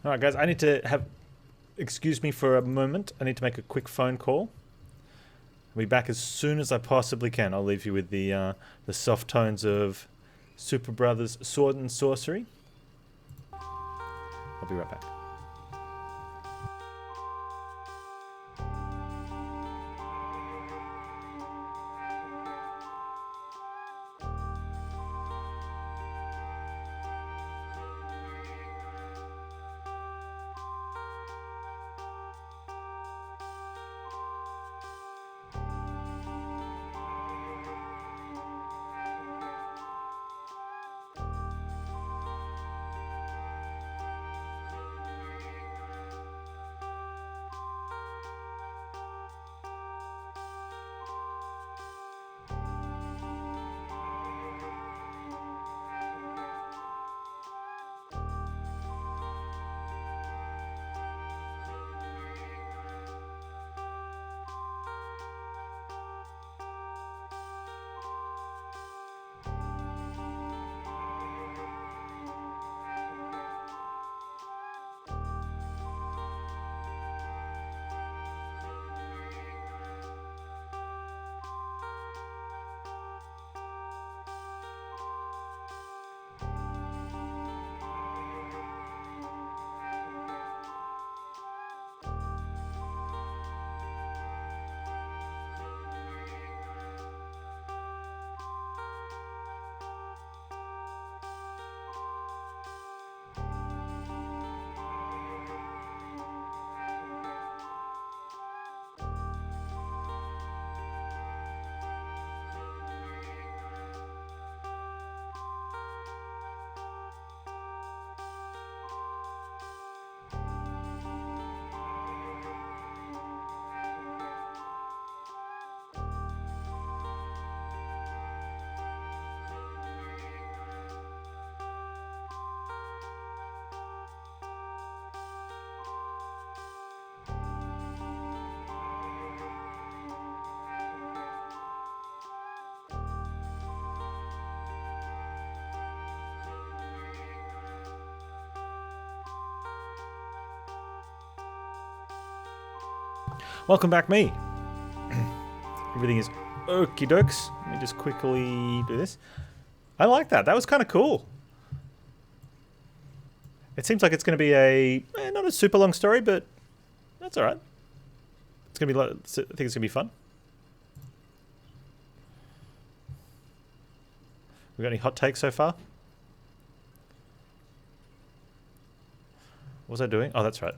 All right, guys, I need to have... Excuse me for a moment. I need to make a quick phone call. I'll be back as soon as I possibly can. I'll leave you with the soft tones of Superbrothers Sword and Sworcery. I'll be right back. Welcome back, me. Everything is okie dokes. Let me just quickly do this. I like that. That was kind of cool. It seems like it's going to be not a super long story, but that's all right. It's going to be. I think it's going to be fun. We got any hot takes so far? What was I doing? Oh, that's right.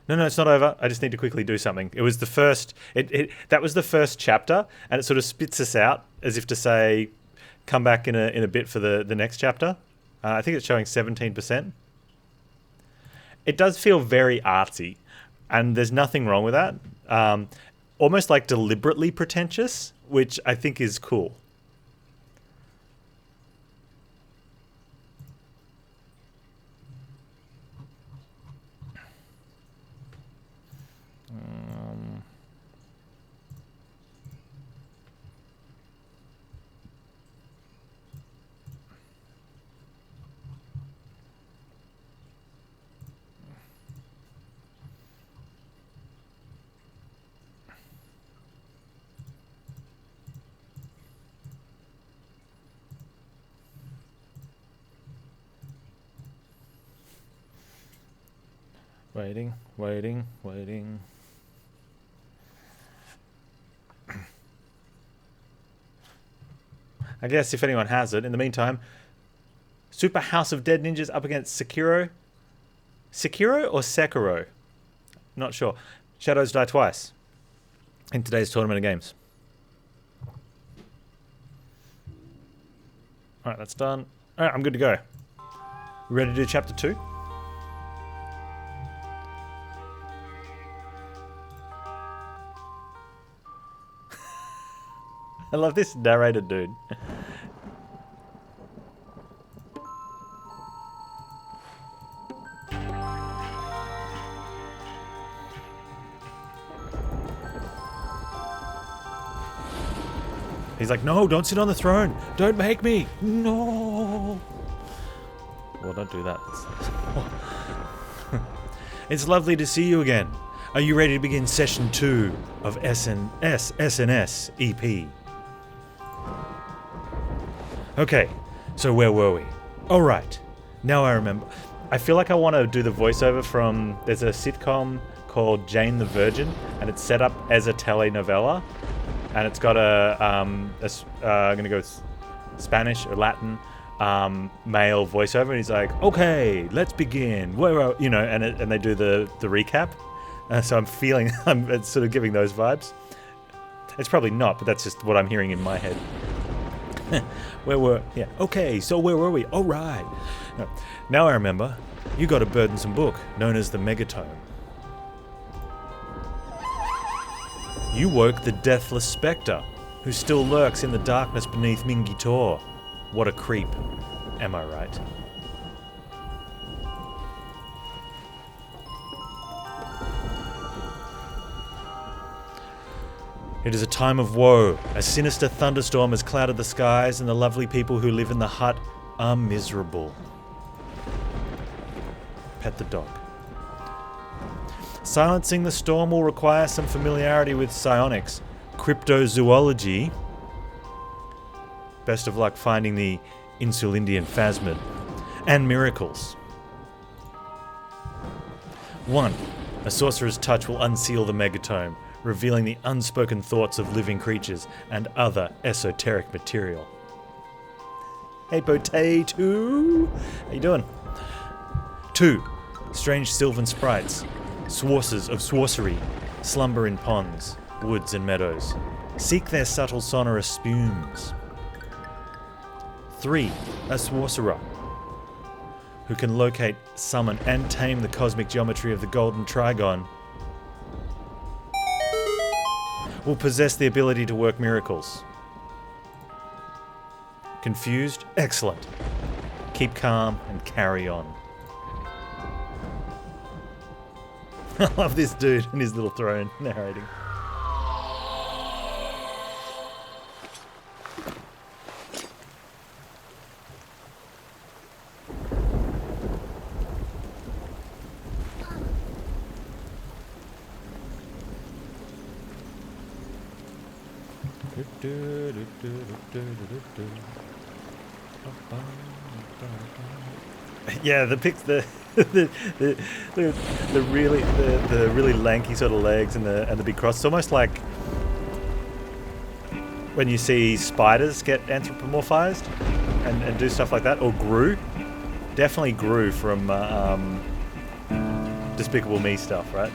No, it's not over. I just need to quickly do something. It was the first... that was the first chapter, and it sort of spits us out as if to say, come back in a bit for the next chapter. I think it's showing 17%. It does feel very artsy, and there's nothing wrong with that. Almost like deliberately pretentious, which I think is cool. Waiting. I guess if anyone has it, in the meantime, Super House of Dead Ninjas up against Sekiro. Sekiro or Sekiro? Not sure. Shadows die twice in today's tournament of games. Alright, that's done. Alright, I'm good to go. Ready to do chapter 2? I love this narrator dude. He's like, no, don't sit on the throne. Don't make me. No. Well, don't do that. It's lovely to see you again. Are you ready to begin session 2 of SNS EP? Okay, so where were we? All right, now I remember. I feel like I want to do the voiceover from, there's a sitcom called Jane the Virgin, and it's set up as a telenovela, and it's got I'm going to go with Spanish or Latin male voiceover, and he's like, okay, let's begin. Where are, and they do the recap. So I'm feeling, it's sort of giving those vibes. It's probably not, but that's just what I'm hearing in my head. Okay, so where were we? All right. Now I remember, you got a burdensome book known as the Megatome. You woke the deathless spectre, who still lurks in the darkness beneath Mingi Tor. What a creep, am I right? It is a time of woe. A sinister thunderstorm has clouded the skies, and the lovely people who live in the hut are miserable. Pet the dog. Silencing the storm will require some familiarity with psionics, cryptozoology. Best of luck finding the Insulindian phasmid. And miracles. 1. A sorcerer's touch will unseal the megatome, revealing the unspoken thoughts of living creatures and other esoteric material. Hey, Potato! How you doing? 2. Strange sylvan sprites, Sworces of Sworcery, slumber in ponds, woods and meadows. Seek their subtle sonorous spumes. 3. A Sworcerer, who can locate, summon, and tame the cosmic geometry of the Golden Trigon, will possess the ability to work miracles. Confused? Excellent. Keep calm and carry on. I love this dude and his little throne narrating. Yeah, the really lanky sort of legs and the big cross. It's almost like when you see spiders get anthropomorphized and do stuff like that, or Gru. Definitely Gru from Despicable Me stuff, right?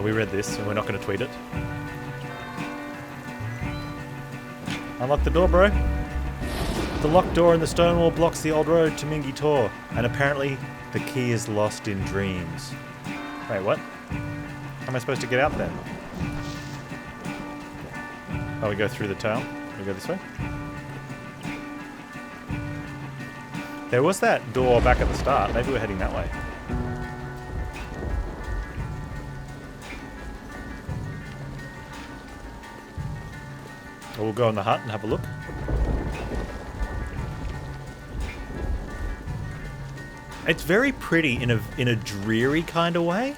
We read this and we're not going to tweet it. Unlock the door, bro. The locked door in the stone wall blocks the old road to Mingi Tor, and apparently the key is lost in dreams. Wait, what? How am I supposed to get out then? Oh, we go through the town? We go this way? There was that door back at the start. Maybe we're heading that way. We'll go in the hut and have a look. It's very pretty in a dreary kind of way.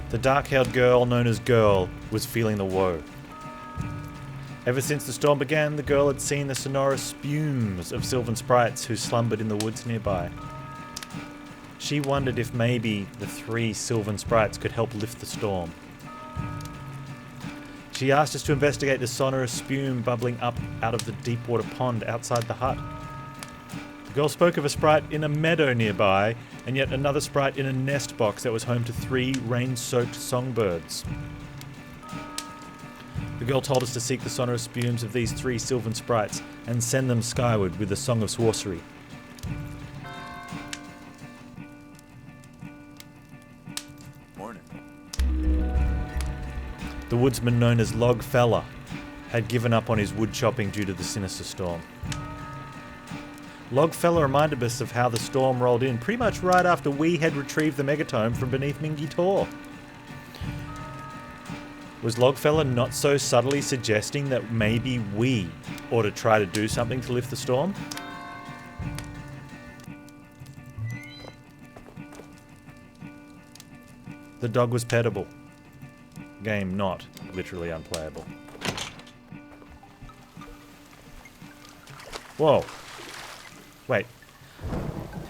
The dark-haired girl known as Girl was feeling the woe. Ever since the storm began, the girl had seen the sonorous spumes of sylvan sprites who slumbered in the woods nearby. She wondered if maybe the 3 sylvan sprites could help lift the storm. She asked us to investigate the sonorous spume bubbling up out of the deep water pond outside the hut. The girl spoke of a sprite in a meadow nearby, and yet another sprite in a nest box that was home to 3 rain-soaked songbirds. The girl told us to seek the sonorous spumes of these 3 sylvan sprites and send them skyward with the Song of Sworcery. Morning. The woodsman known as Log Fella had given up on his wood chopping due to the sinister storm. Log Fella reminded us of how the storm rolled in pretty much right after we had retrieved the megatome from beneath Mingy Tor. Was Logfella not so subtly suggesting that maybe we ought to try to do something to lift the storm? The dog was pettable. Game not literally unplayable. Whoa. Wait.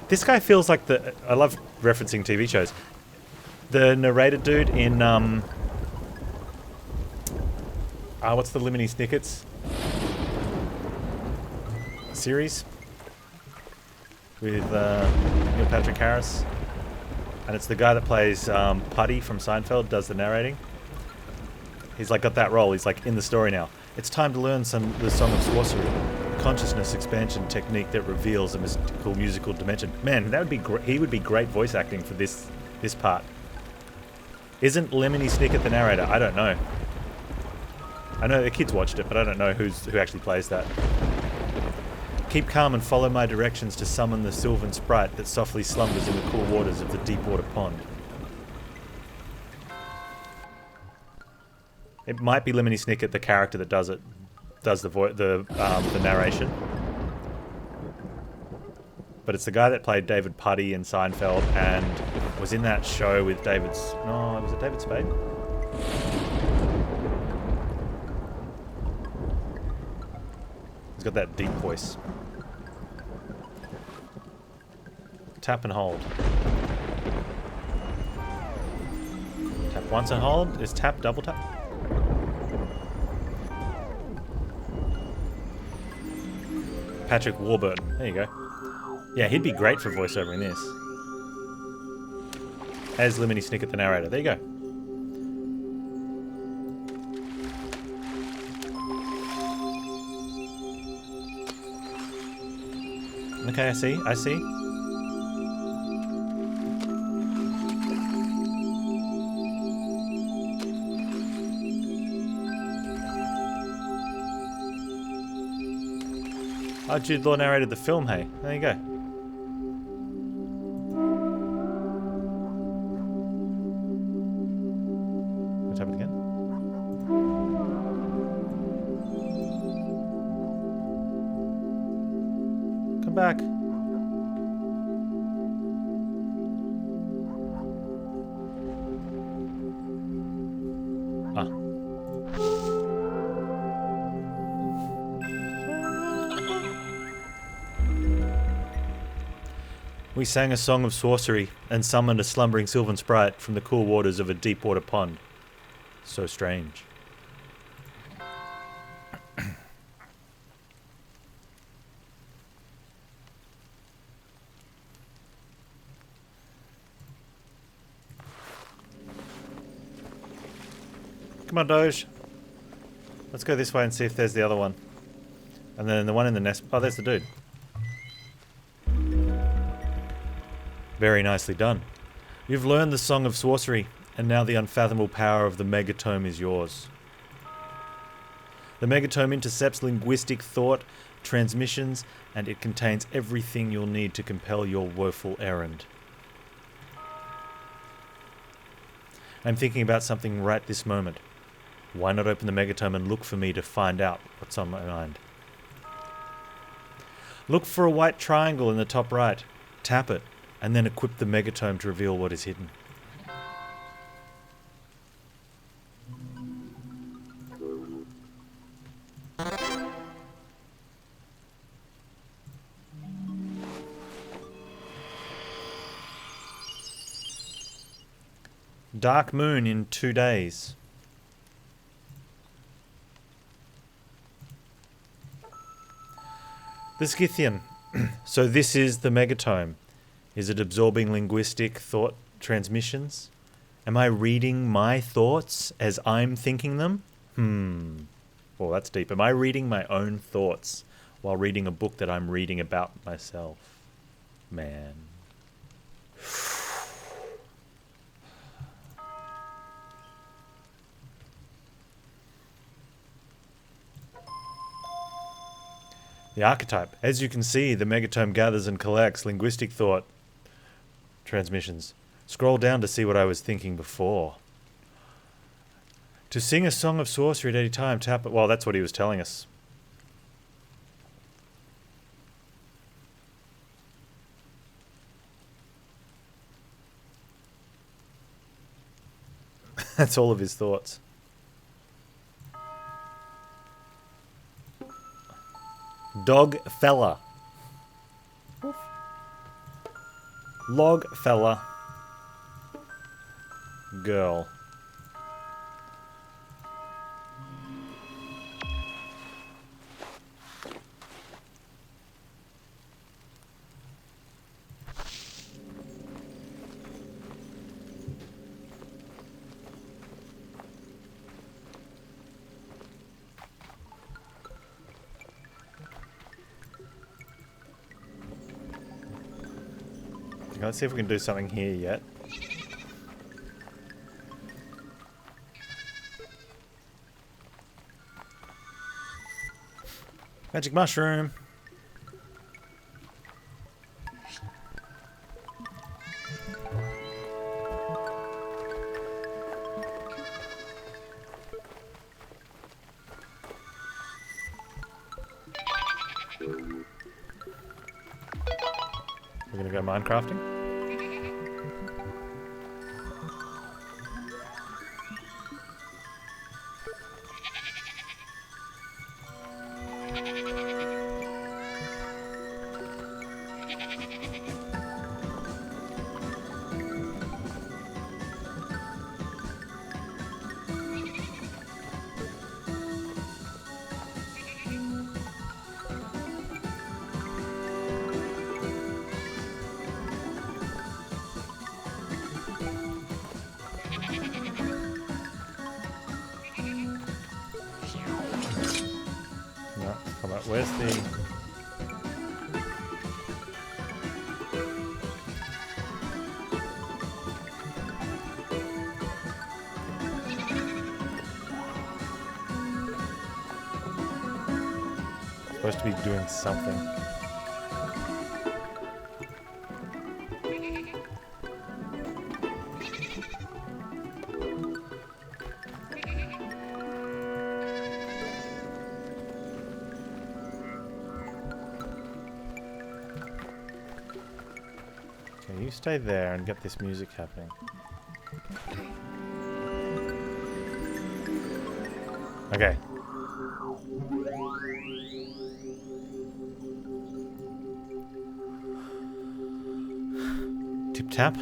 This guy feels like the... I love referencing TV shows. The narrator dude in... what's the Lemony Snicket's series? With Neil Patrick Harris. And it's the guy that plays Putty from Seinfeld, does the narrating. He's like got that role. He's like in the story now. It's time to learn the Song of Sworcery, a consciousness expansion technique that reveals a mystical musical dimension. Man, that would be he would be great voice acting for this part. Isn't Lemony Snicket the narrator? I don't know. I know the kids watched it, but I don't know who actually plays that. Keep calm and follow my directions to summon the sylvan sprite that softly slumbers in the cool waters of the deep water pond. It might be Lemony Snicket, the character that does the narration. But it's the guy that played David Putty in Seinfeld and was in that show with was it David Spade? He's got that deep voice. Tap and hold. Tap once and hold. Is tap double tap? Patrick Warburton. There you go. Yeah, he'd be great for voiceover in this. As Lemony Snicket, the narrator. There you go. Okay, I see. Oh, Jude Law narrated the film, hey. There you go. Let's have it again. Come back. We sang a song of Sworcery and summoned a slumbering sylvan sprite from the cool waters of a deep water pond. So strange. Come on, Doge. Let's go this way and see if there's the other one. And then the one in the nest... Oh, there's the dude. Very nicely done. You've learned the Song of Sworcery, and now the unfathomable power of the megatome is yours. The megatome intercepts linguistic thought, transmissions, and it contains everything you'll need to compel your woeful errand. I'm thinking about something right this moment. Why not open the megatome and look for me to find out what's on my mind? Look for a white triangle in the top right. Tap it, and then equip the megatome to reveal what is hidden. Dark moon in 2 days. The Scythian. So this is the megatome. Is it absorbing linguistic thought transmissions? Am I reading my thoughts as I'm thinking them? Well, that's deep. Am I reading my own thoughts while reading a book that I'm reading about myself? Man. The archetype. As you can see, the megatome gathers and collects linguistic thought transmissions. Scroll down to see what I was thinking before. To sing a song of Sworcery at any time, tap it. Well, that's what he was telling us. That's all of his thoughts. Dog fella. Log fella. Girl. Let's see if we can do something here yet. Magic mushroom. We're gonna go Minecrafting. Where's the... Supposed to be doing something. You stay there and get this music happening. Okay. Tip tap.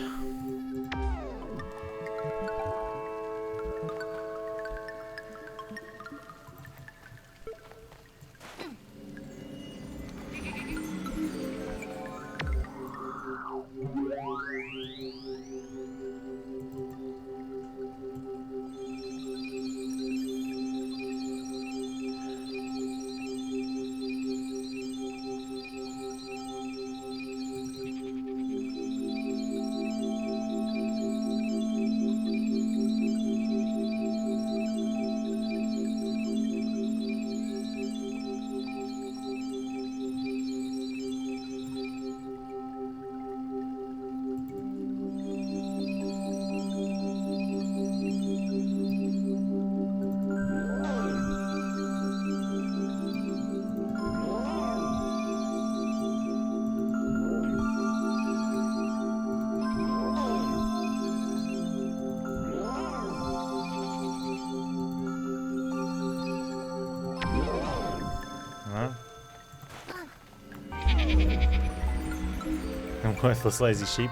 Worthless lazy sheep.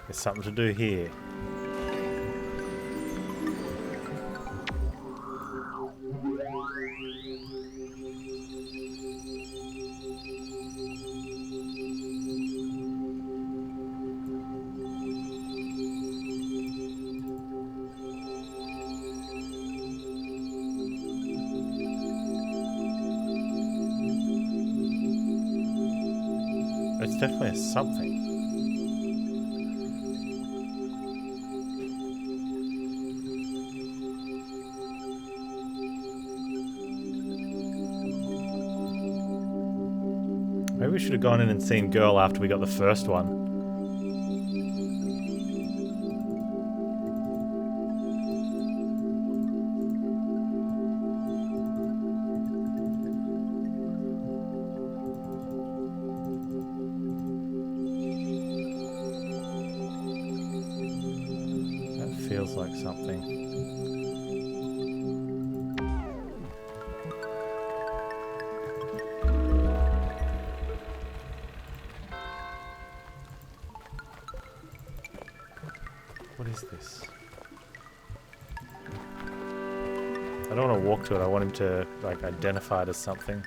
There's something to do here. It's definitely a something. we should have gone in and seen Girl after we got the first one. That feels like something. What is this? I don't want to walk to it. I want him to, like, identify it as something.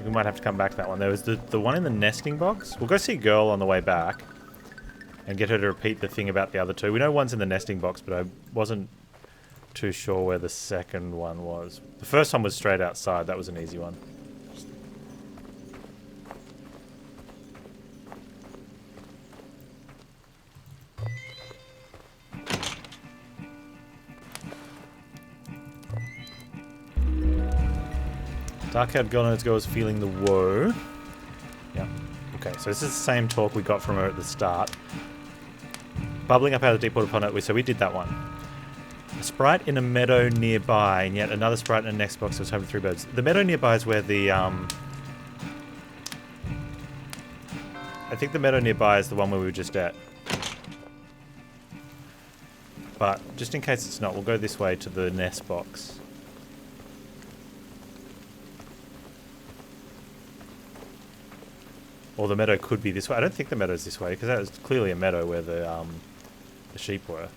We might have to come back to that one. There was the one in the nesting box. We'll go see Girl on the way back and get her to repeat the thing about the other two. We know one's in the nesting box, but I wasn't too sure where the second one was. The first one was straight outside. That was an easy one. Dark-haired girl knows girl is feeling the woe. Yeah. Okay, so this is the same talk we got from her at the start. Bubbling up out of the deep water pond. So we did that one. A sprite in a meadow nearby, and yet another sprite in the next box was home with 3 birds. The meadow nearby is where the, I think the meadow nearby is the one where we were just at. But, just in case it's not, we'll go this way to the nest box. Or the meadow could be this way. I don't think the meadow's this way, because that was clearly a meadow where the sheep were.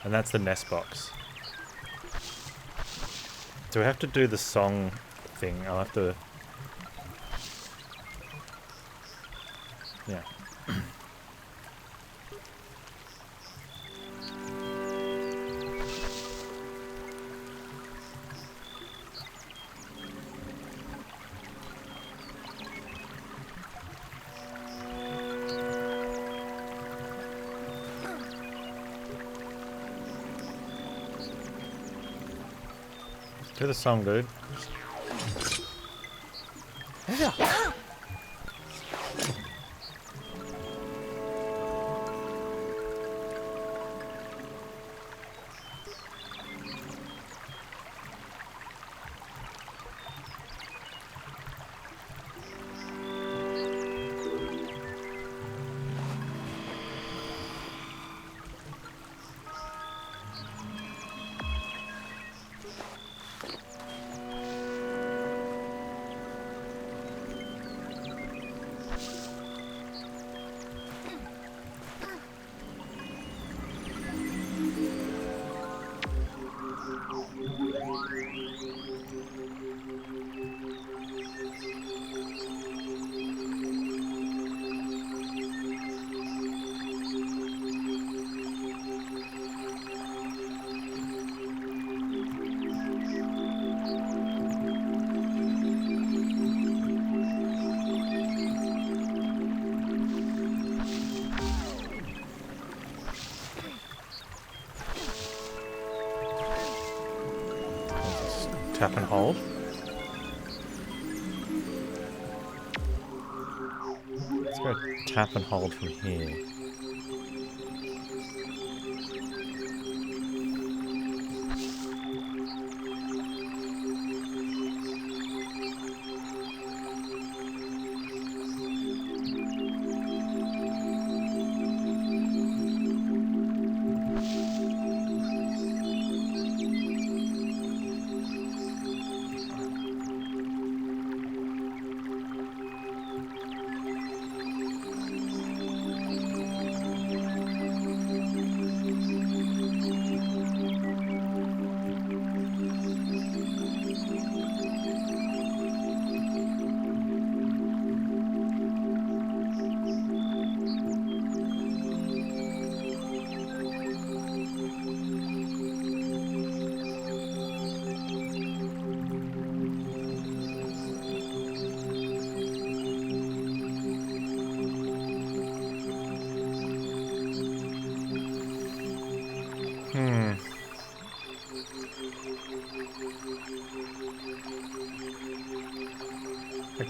And that's the nest box. Do we have to do the song thing? I'll have to... Yeah. Do the song, dude. Yeah. Tap and hold. Let's go tap and hold from here.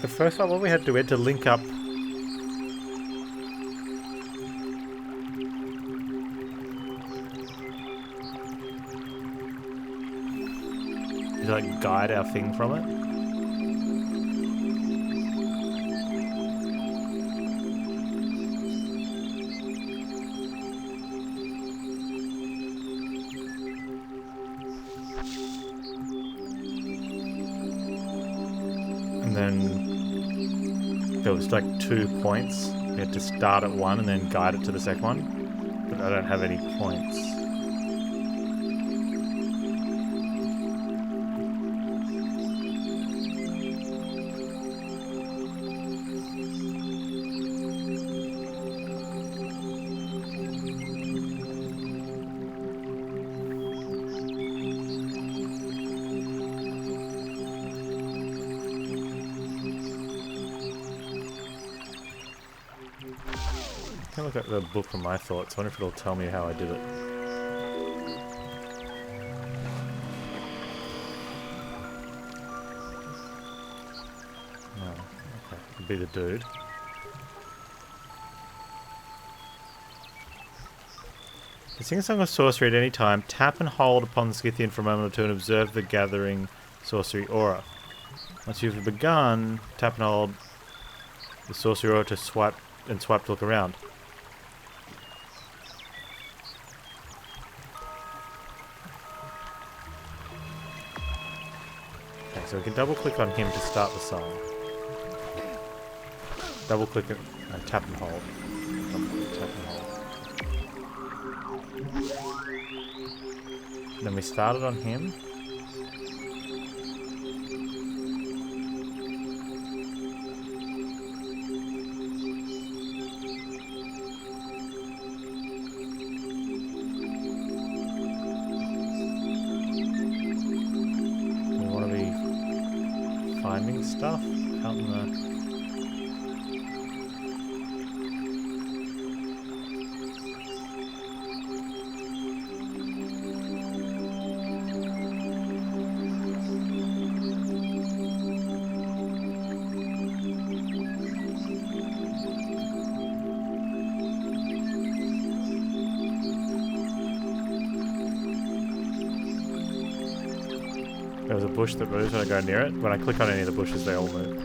The first one, what we had to link up. To like guide our thing from it. And then there was like 2 points. We had to start at one and then guide it to the second one. But I don't have any points. I look at the book from my thoughts. I wonder if it'll tell me how I did it. No, okay. It'll be the dude. To sing a song of sorcery at any time, tap and hold upon the Scythian for a moment or two and observe the gathering sorcery aura. Once you've begun, tap and hold the sorcery aura to swipe to look around. Okay, so we can double click on him to start the song. Double click it and tap and hold. Tap and hold. Then we started on him. We want to be finding stuff out in the... There was a bush that moves when I go near it. When I click on any of the bushes, they all move.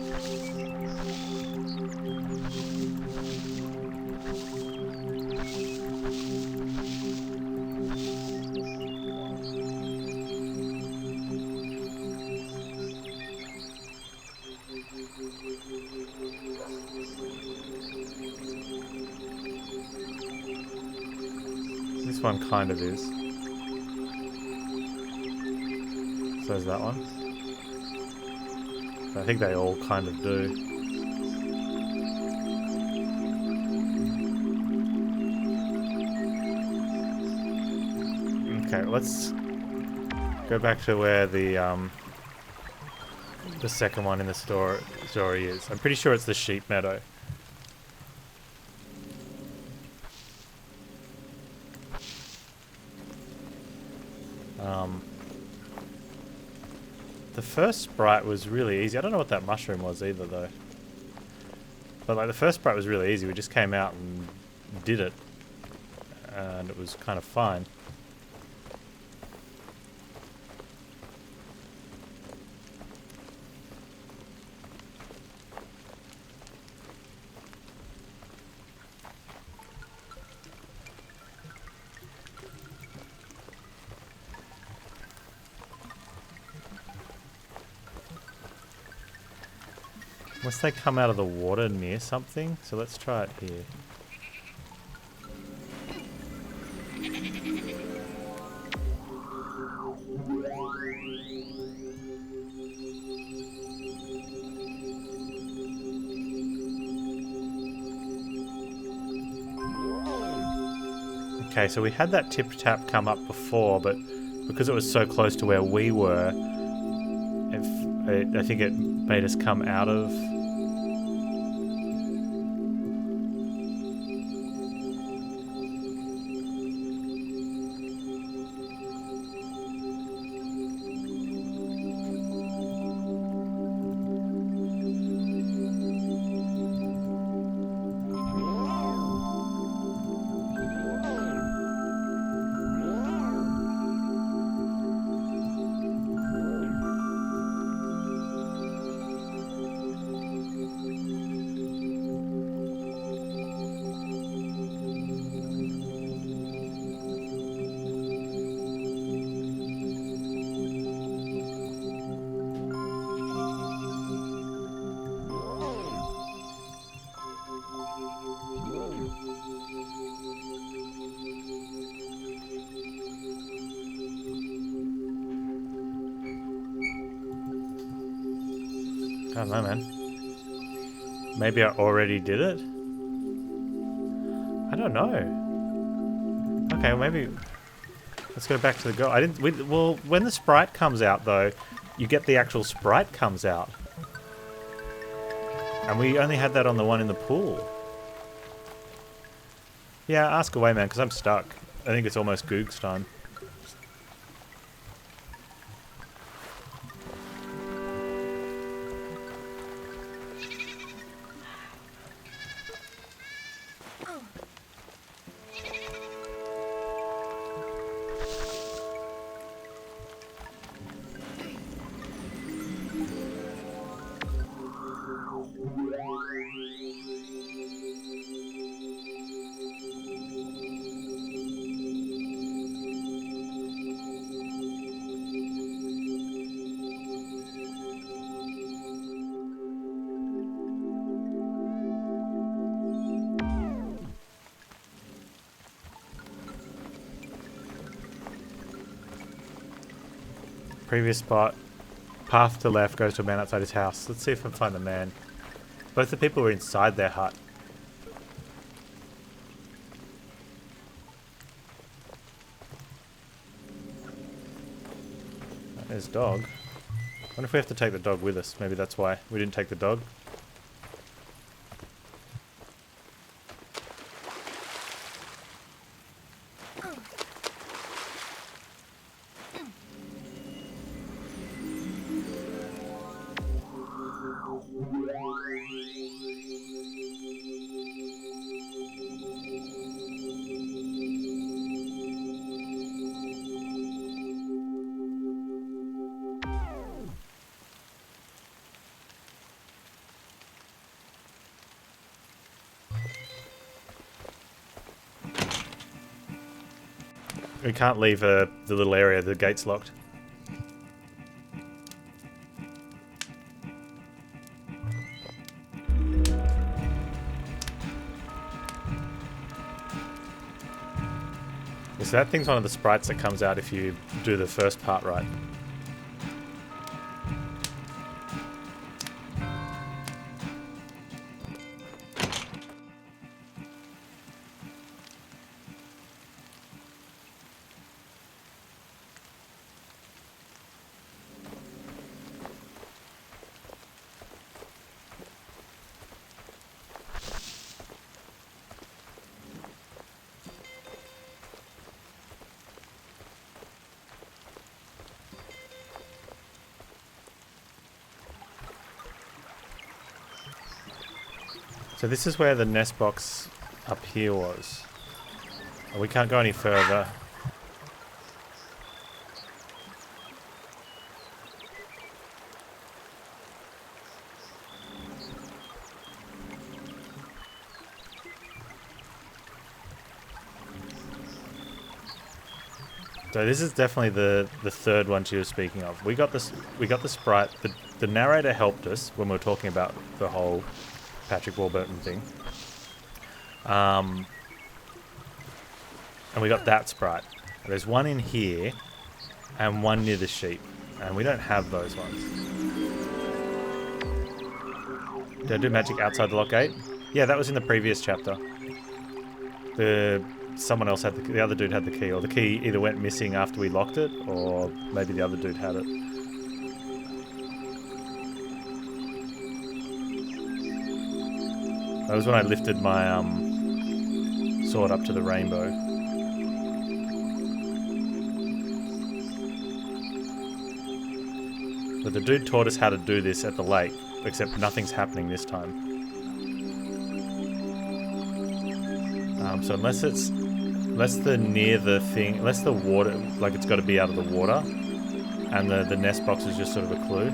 This one kind of is. So is that one. I think they all kind of do. Okay, let's go back to where the second one in the story is. I'm pretty sure it's the sheep meadow. The first sprite was really easy. I don't know what that mushroom was either, though. But like the first sprite was really easy. We just came out and did it, and it was kind of fine. Unless they come out of the water near something. So let's try it here. Okay, so we had that tip tap come up before, but because it was so close to where we were, I think it made us come out of... I don't know, man. Maybe I already did it? I don't know. Okay, well maybe... Let's go back to the girl. Well, when the sprite comes out, though, you get the actual sprite comes out. And we only had that on the one in the pool. Yeah, ask away, man, because I'm stuck. I think it's almost Goog's time. Previous spot. Path to left goes to a man outside his house. Let's see if I can find the man. Both the people were inside their hut. There's dog. I wonder if we have to take the dog with us. Maybe that's why we didn't take the dog. We can't leave the little area, the gate's locked. So that thing's one of the sprites that comes out if you do the first part right. So this is where the nest box up here was. Oh, we can't go any further. So this is definitely the third one she was speaking of. We got this. We got the sprite. The narrator helped us when we were talking about the whole Patrick Warburton thing. And we got that sprite. There's one in here and one near the sheep. And we don't have those ones. Did I do magic outside the lock gate? Yeah, that was in the previous chapter. Someone else had the other dude had the key, or the key either went missing after we locked it, or maybe the other dude had it. That was when I lifted my sword up to the rainbow. But the dude taught us how to do this at the lake, except nothing's happening this time. So unless the near the thing, unless the water, like it's got to be out of the water, and the nest box is just sort of a clue.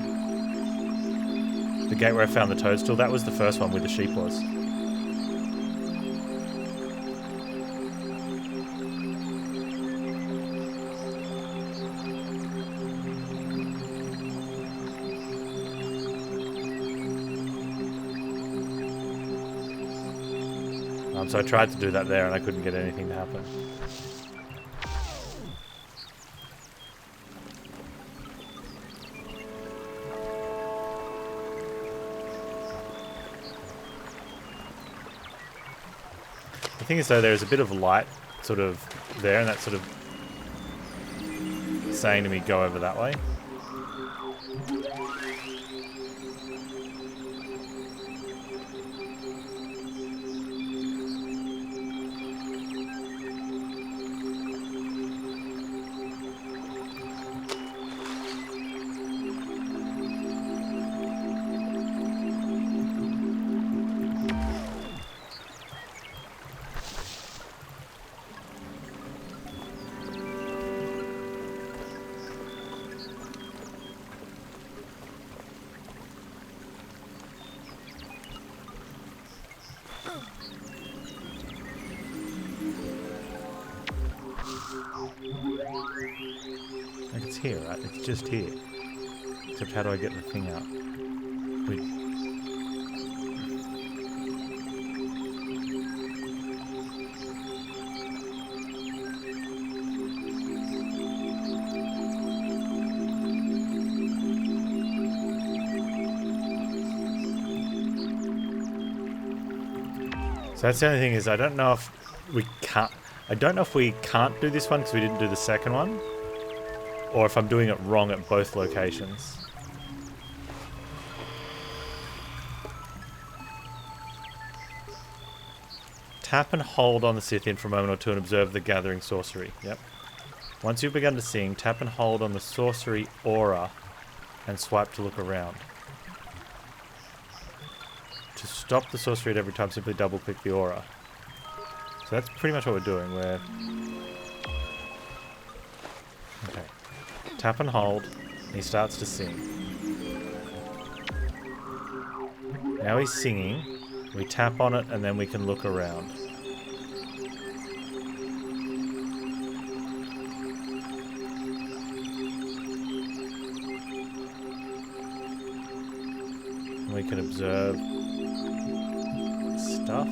The gate where I found the toadstool, that was the first one where the sheep was. So I tried to do that there and I couldn't get anything to happen. thing is, though, there's a bit of light sort of there, and that's sort of saying to me, go over that way. Like it's here, right? It's just here. Except how do I get the thing out? So that's the only thing is I don't know if we can't do this one because we didn't do the second one, or if I'm doing it wrong at both locations. Tap and hold on the Scythian for a moment or two and observe the gathering sorcery. Yep. Once you've begun to sing, tap and hold on the sorcery aura and swipe to look around. To stop the sorcery at every time, simply double click the aura. So that's pretty much what we're doing. Okay. Tap and hold, and he starts to sing. Now he's singing. We tap on it, and then we can look around. And we can observe stuff.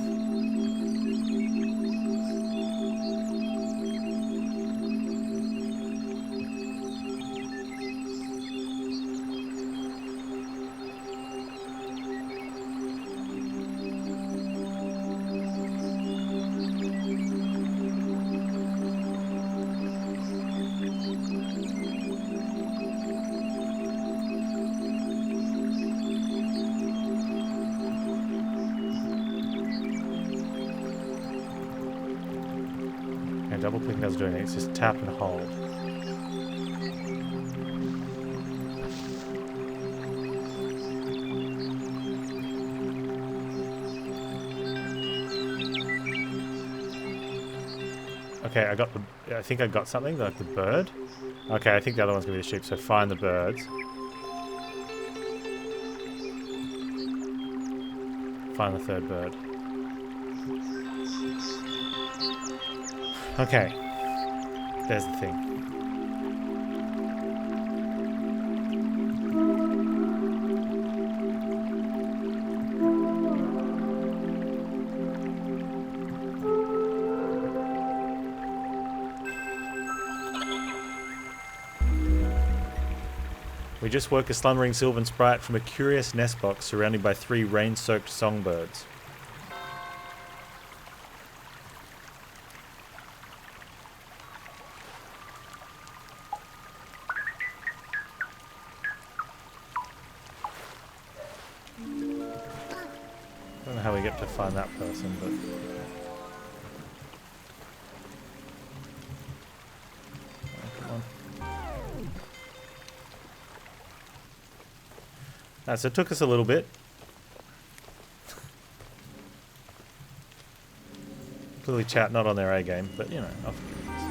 Double clicking doesn't do anything, it's just tap and hold. Okay, I think I got something, like the bird. Okay, I think the other one's gonna be the sheep, so find the birds. Find the third bird. Okay, there's the thing. We just woke a slumbering sylvan sprite from a curious nest box surrounded by 3 rain-soaked songbirds. I don't know how we get to find that person, but... Oh, come on. So it took us a little bit. Clearly chat not on their A game, but you know, I'll forgive this.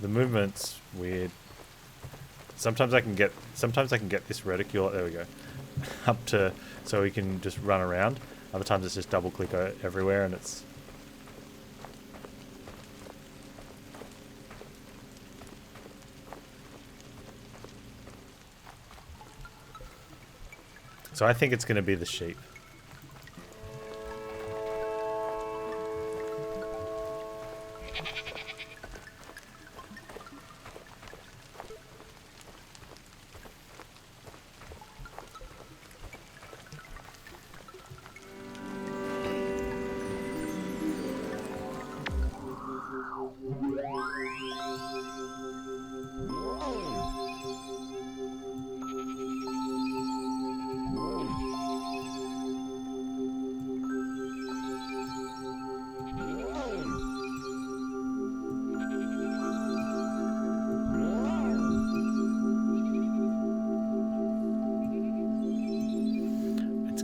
The movement's weird. Sometimes I can get this reticule, there we go, up to so we can just run around. Other times it's just double click everywhere and it's... So I think it's going to be the sheep.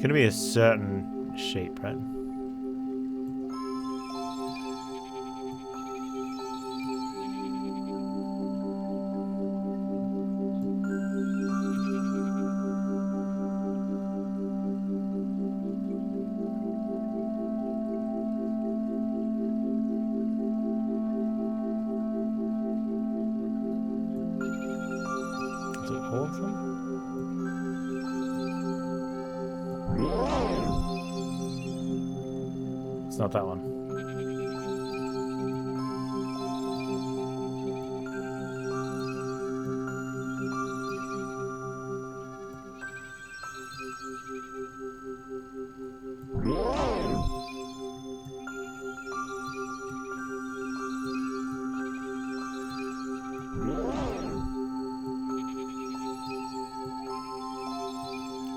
going to be a certain sheep, right? Is it all of them? It's not that one.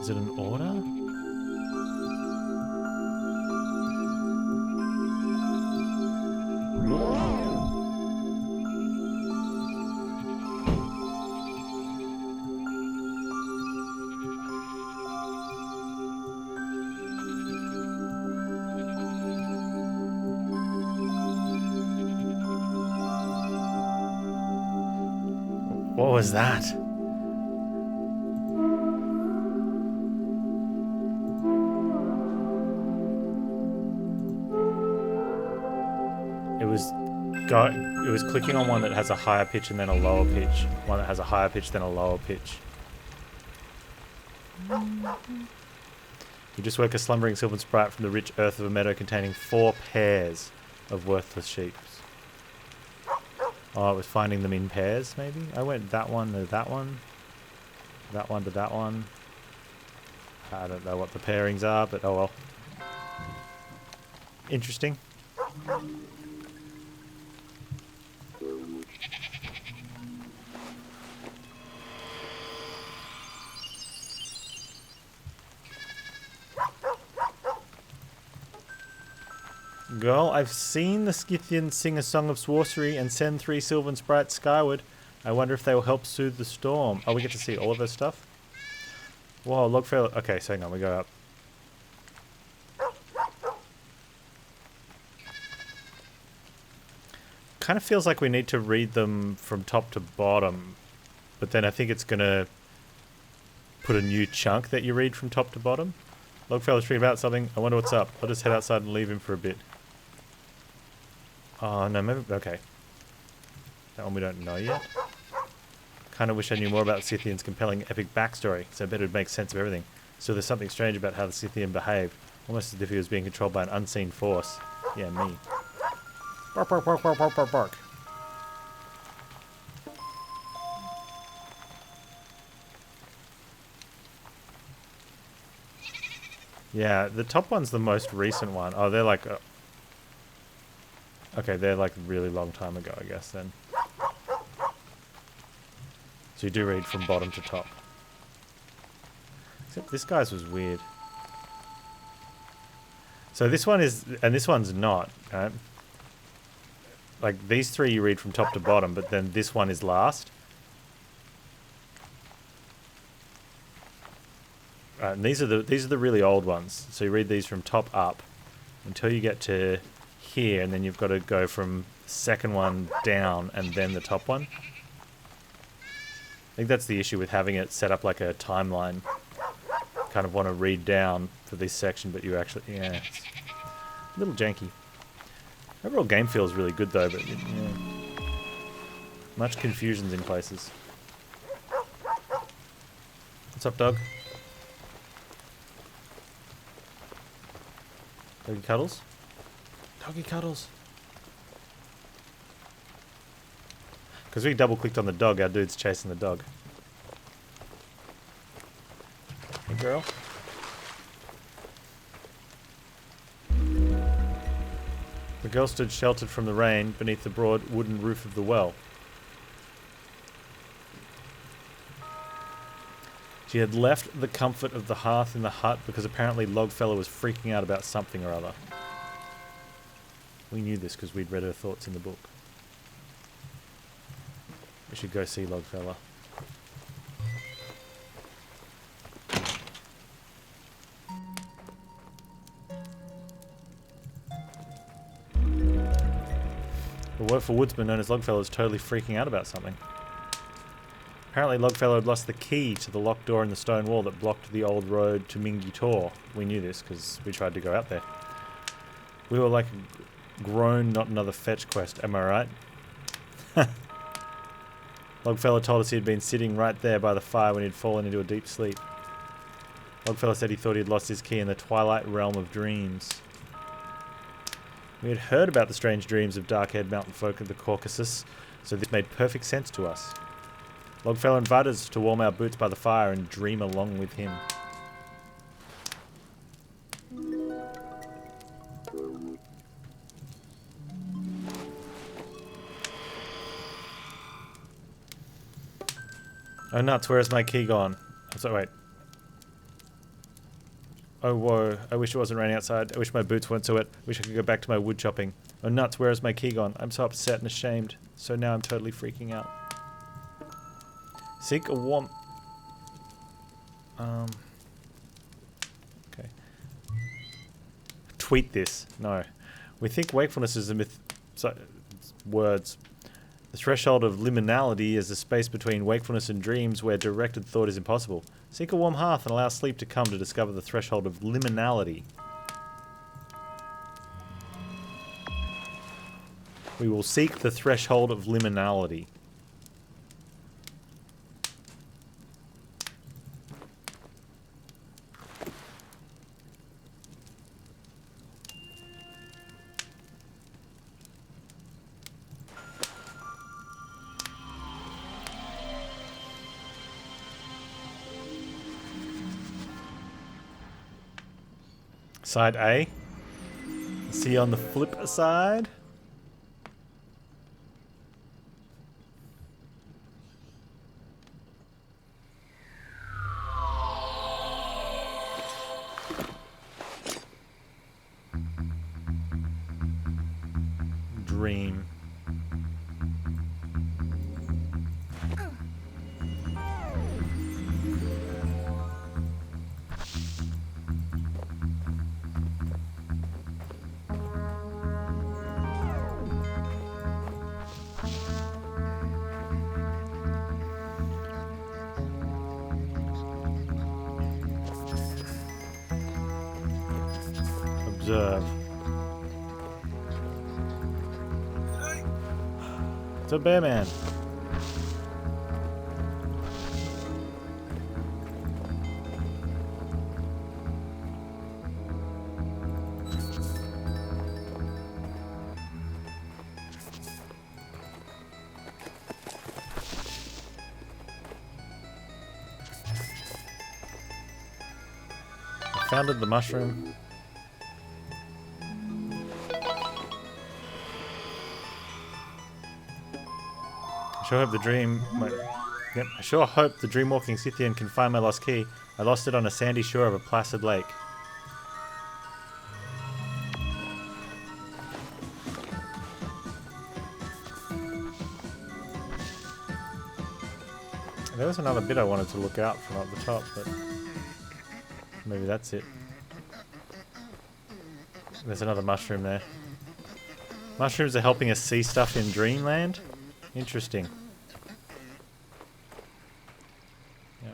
Is it an order? What was that? It was clicking on one that has a higher pitch and then a lower pitch. One that has a higher pitch then a lower pitch. You just woke a slumbering sylvan sprite from the rich earth of a meadow containing 4 pairs of worthless sheep. Oh, it was finding them in pairs, maybe? I went that one to that one. That one to that one. I don't know what the pairings are, but oh well. Interesting. Girl, I've seen the Scythians sing a song of Sworcery and send 3 sylvan sprites skyward. I wonder if they will help soothe the storm. Oh, we get to see all of her stuff? Whoa, Logfellow. Okay, so hang on, we go up. Kind of feels like we need to read them from top to bottom, but then I think it's going to put a new chunk that you read from top to bottom. Logfellow's thinking about something. I wonder what's up. I'll just head outside and leave him for a bit. Oh, no, maybe... Okay. That one we don't know yet. Kind of wish I knew more about Scythian's compelling epic backstory, so I bet it would make sense of everything. So there's something strange about how the Scythian behaved. Almost as if he was being controlled by an unseen force. Yeah, me. Bark, bark, bark, bark, bark, bark, bark. Yeah, the top one's the most recent one. Oh, they're like... Okay, they're like a really long time ago, I guess, then. So you do read from bottom to top. Except this guy's was weird. So this one is... And this one's not, right? Like, these 3 you read from top to bottom, but then this one is last. And these are the really old ones. So you read these from top up until you get to here, and then you've got to go from the second one down and then the top one. I think that's the issue with having it set up like a timeline. Kind of want to read down for this section, but you actually... Yeah, it's a little janky. Overall game feels really good though, but yeah. Much confusions in places. What's up, dog? Doggy cuddles? Doggy cuddles. Because we double clicked on the dog, our dude's chasing the dog. Hey girl. The girl stood sheltered from the rain beneath the broad wooden roof of the well. She had left the comfort of the hearth in the hut because apparently Logfellow was freaking out about something or other. We knew this because we'd read her thoughts in the book. We should go see Logfellow. woeful woodsman known as Longfellow is totally freaking out about something. Apparently Longfellow had lost the key to the locked door in the stone wall that blocked the old road to Mingi Tor. We knew this because we tried to go out there. We were like a groan, not another fetch quest, am I right? Longfellow told us he had been sitting right there by the fire when he'd fallen into a deep sleep. Longfellow said he thought he'd lost his key in the twilight realm of dreams. We had heard about the strange dreams of dark-haired mountain folk of the Caucasus, so this made perfect sense to us. Longfellow invited us to warm our boots by the fire and dream along with him. Oh nuts, where is my key gone? Oh, sorry, wait. Oh whoa, I wish it wasn't raining outside. I wish my boots weren't so wet. I wish I could go back to my wood chopping. Oh nuts, where is my key gone? I'm so upset and ashamed. So now I'm totally freaking out. Seek a warm... Okay. Tweet this. No. We think wakefulness is a myth... So, words. The threshold of liminality is the space between wakefulness and dreams where directed thought is impossible. Seek a warm hearth and allow sleep to come to discover the threshold of liminality. We will seek the threshold of liminality. Side A. See you on the flip side. Dream. Observe. It's a bear man. I founded the mushroom. I sure hope the I sure hope the dream-walking Scythian can find my lost key. I lost it on a sandy shore of a placid lake. There was another bit I wanted to look out from up the top, but maybe that's it. There's another mushroom there. Mushrooms are helping us see stuff in Dreamland? Interesting. Yeah.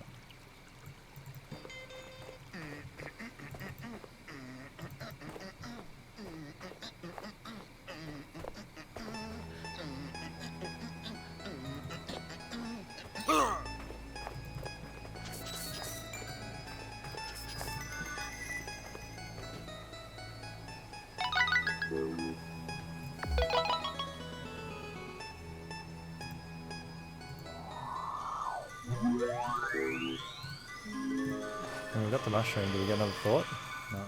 We got the mushroom. Do we get another thought? No.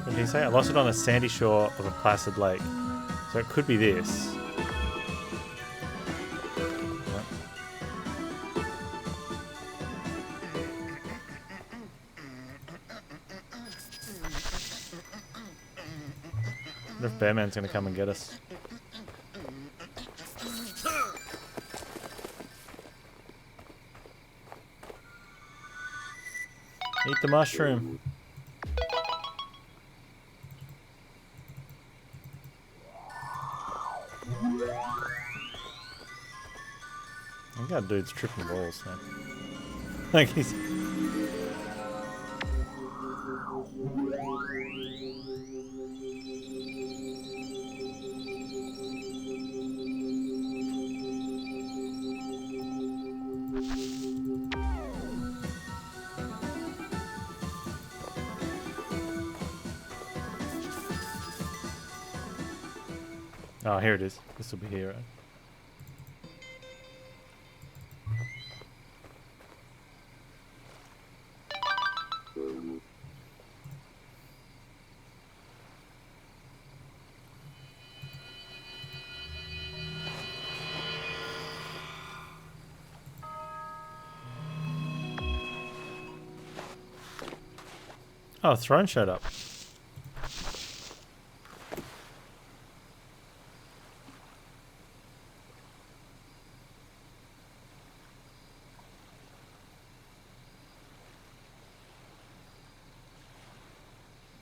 What did he say? I lost it on a sandy shore of a placid lake. So it could be this. wonder if Bearman's gonna come and get us. Eat the mushroom. I think that dude's tripping balls now. Like he's... Oh, here it is. This will be here, right? Oh, throne showed up.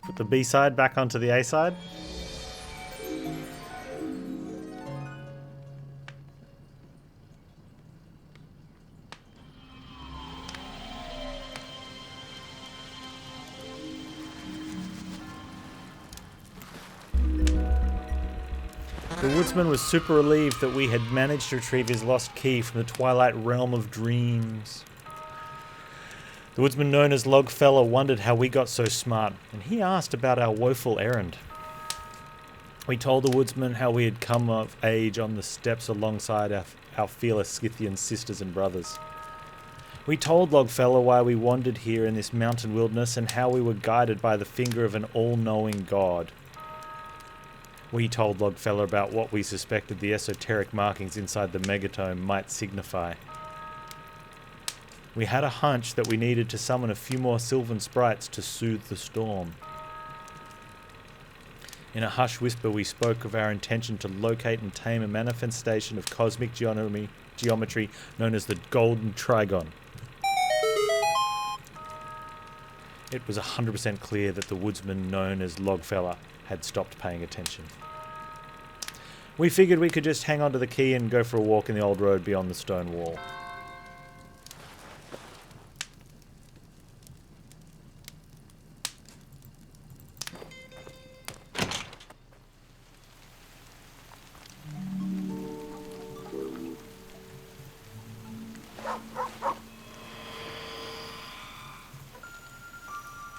Put the B side back onto the A side. The woodsman was super relieved that we had managed to retrieve his lost key from the twilight realm of dreams. The woodsman known as Logfella wondered how we got so smart, and he asked about our woeful errand. We told the woodsman how we had come of age on the steppes alongside our fearless Scythian sisters and brothers. We told Logfella why we wandered here in this mountain wilderness and how we were guided by the finger of an all-knowing god. We told Logfella about what we suspected the esoteric markings inside the megatome might signify. We had a hunch that we needed to summon a few more sylvan sprites to soothe the storm. In a hushed whisper we spoke of our intention to locate and tame a manifestation of cosmic geometry known as the Golden Trigon. It was 100% clear that the woodsman known as Logfella had stopped paying attention. We figured we could just hang on to the key and go for a walk in the old road beyond the stone wall.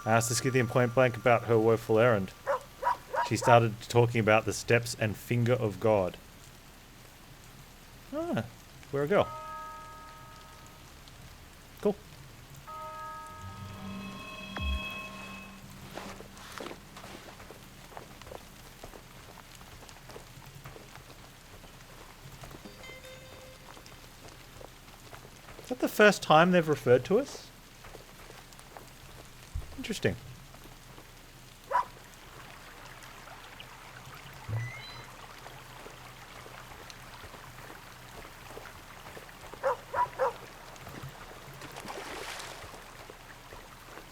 I asked the Scythian point blank about her woeful errand. She started talking about the steps and finger of God. Ah, where a girl. Cool. Is that the first time they've referred to us? Interesting.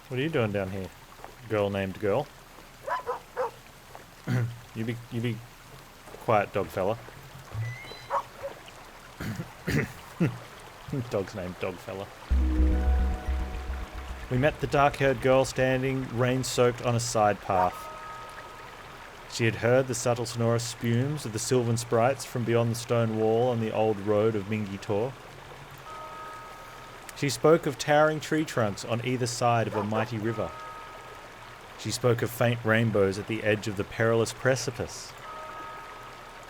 What are you doing down here, girl named girl? You be quiet, dog fella. Dog's named Dog Fella. We met the dark-haired girl standing, rain-soaked on a side path. She had heard the subtle sonorous spumes of the sylvan sprites from beyond the stone wall on the old road of Mingitor. She spoke of towering tree trunks on either side of a mighty river. She spoke of faint rainbows at the edge of the perilous precipice.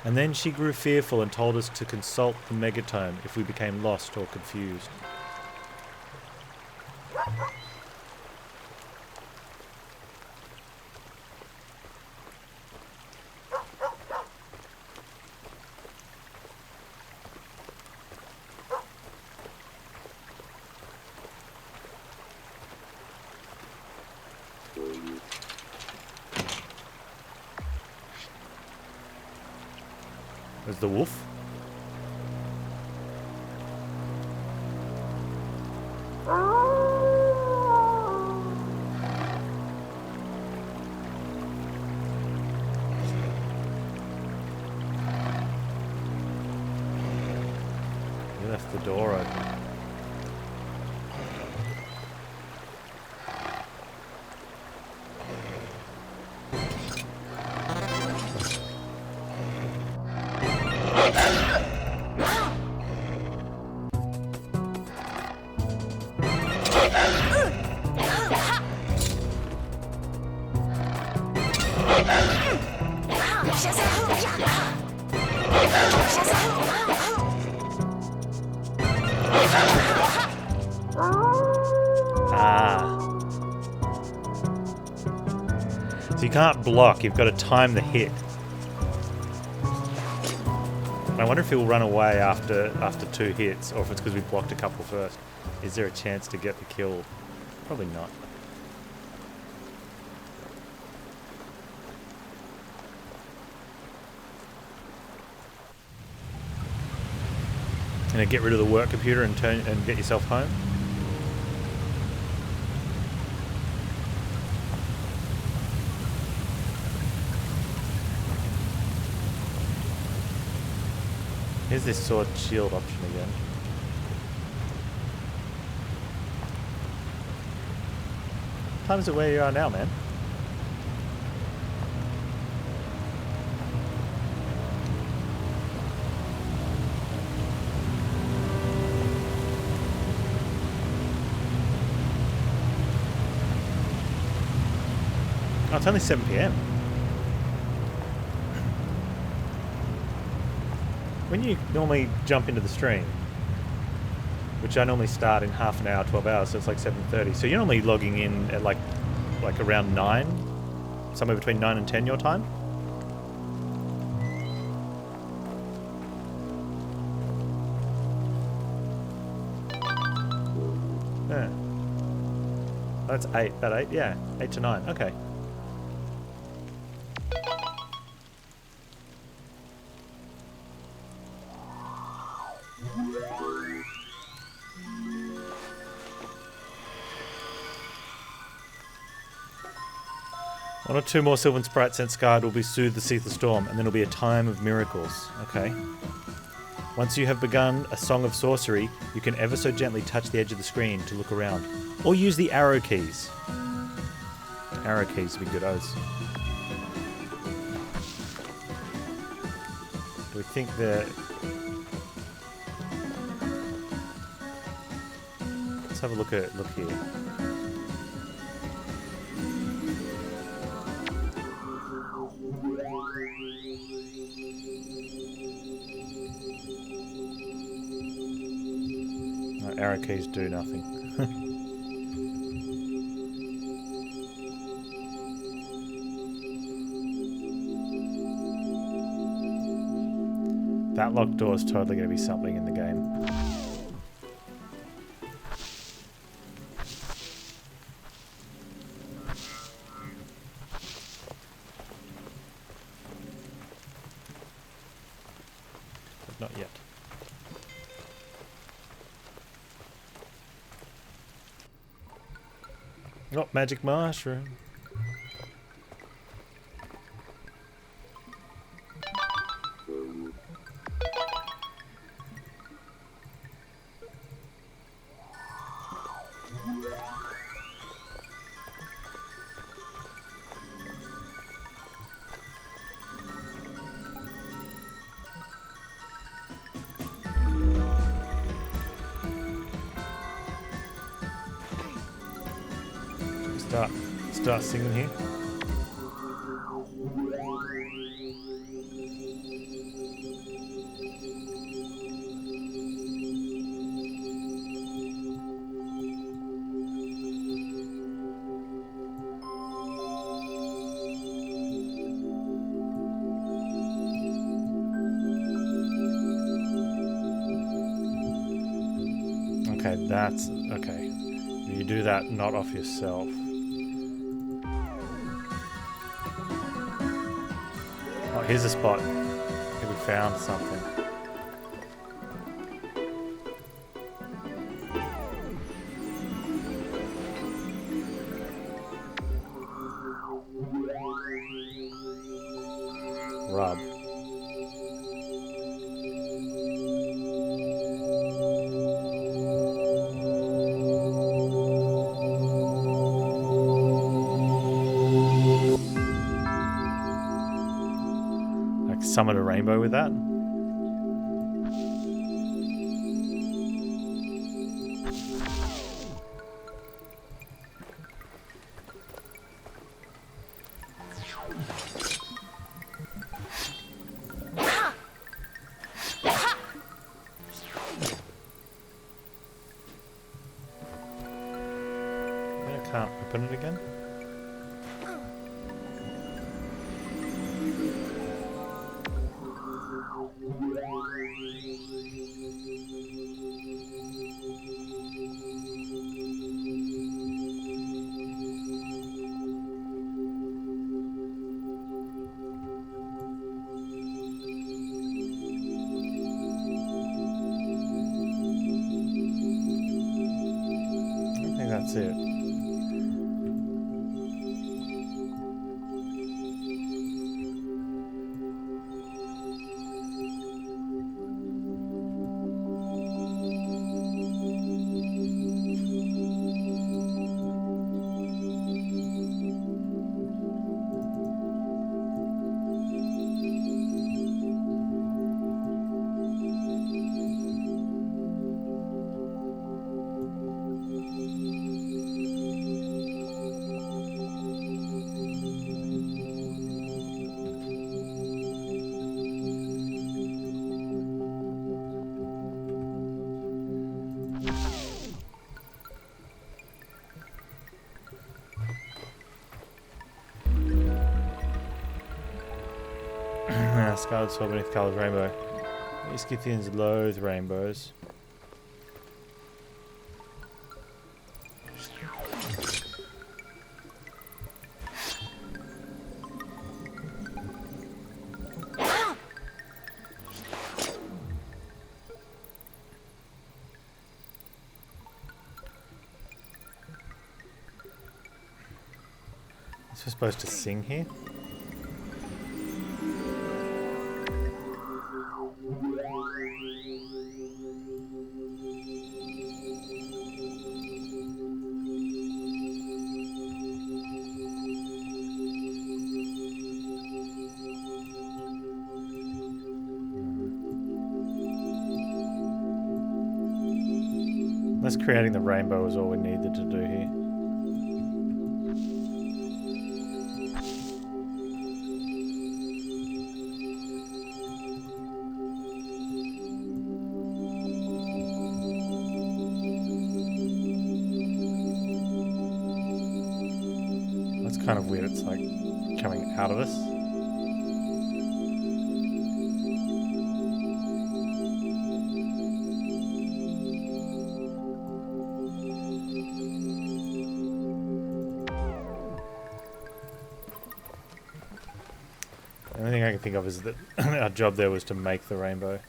And then she grew fearful and told us to consult the megatome if we became lost or confused. There's the wolf. You left the door open. So you can't block, you've got to time the hit. I wonder if he'll run away after 2 hits, or if it's because we blocked a couple first. Is there a chance to get the kill? Probably not. And get rid of the work computer and get yourself home. Here's this sword shield option again. What time is it where you are now, man? Oh, it's only 7 PM. When you normally jump into the stream, which I normally start in half an hour, 12 hours, so it's like 7:30. So you're normally logging in at like around 9, somewhere between 9 and 10 your time. Yeah. That's 8, about 8, yeah. 8 to 9, okay. One or two more Sylvan Sprites sent Scarred will be soothe the Seether Storm, and then it'll be a time of miracles. Okay. Once you have begun a song of sorcery, you can ever so gently touch the edge of the screen to look around. Or use the arrow keys. Arrow keys would be good oaths. Do we think that... Let's have a look here. Arrow keys do nothing. That locked door is totally going to be something in the game. But not yet. Oh, magic mushroom. Start singing here. Okay, that's okay. You do that not off yourself. Here's a spot. If we found something. Rub. Like summon a rainbow with that? Can't open it again. I think that's it. Scarlet sword beneath colored rainbow. These Scythians loathe rainbows. Is we supposed to sing here? Unless creating the rainbow is all we needed to do here. That's kind of weird, it's like coming out of us. The only thing I can think of is that our job there was to make the rainbow.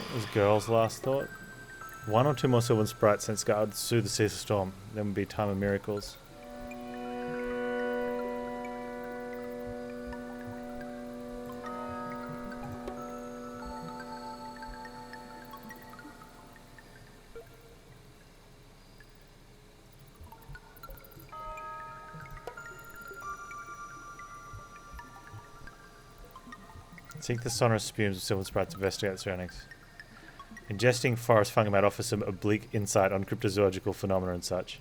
It was girls' last thought. 1 or 2 more Sylvan sprites since God soothe the ceaseless storm. Then would be time of miracles. Seek the sonorous spumes of Sylvan sprites to investigate the surroundings. Ingesting forest fungi might offer some oblique insight on cryptozoological phenomena and such.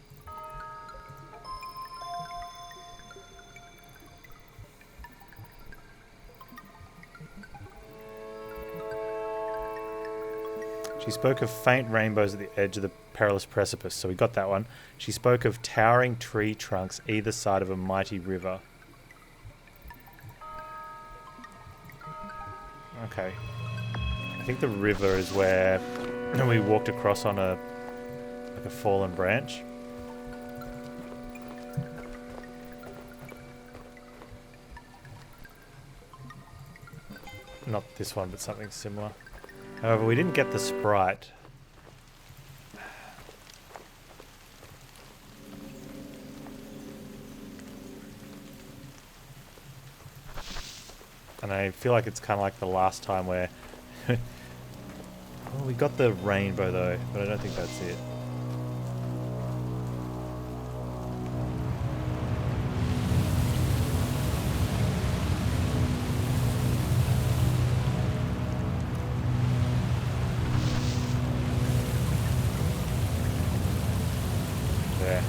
She spoke of faint rainbows at the edge of the perilous precipice, so we got that one. She spoke of towering tree trunks either side of a mighty river. Okay. I think the river is where we walked across on a fallen branch. Not this one, but something similar. However, we didn't get the sprite. And I feel like it's kind of like the last time where... well, we got the rainbow though, but I don't think that's it. There.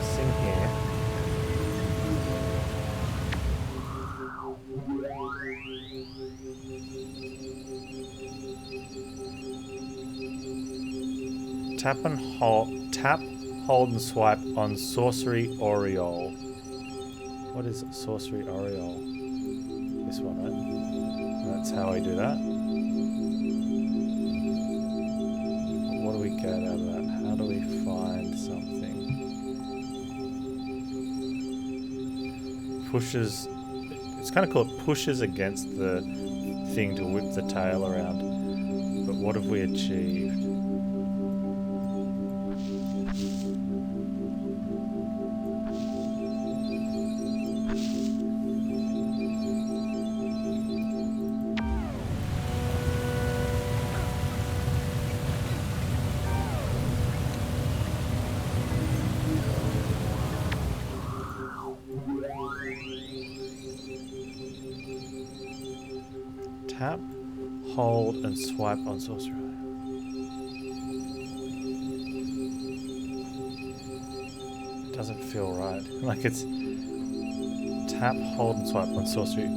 Sing here. Tap, hold, and swipe on Sworcery Aureole. What is Sworcery Aureole? This one, right? That's how I do that. What do we get out of that? How do we find something? Pushes... It's kind of cool. It pushes against the thing to whip the tail around. But what have we achieved? Tap, hold, and swipe on Sworcery. Doesn't feel right. Like it's tap, hold, and swipe on Sworcery.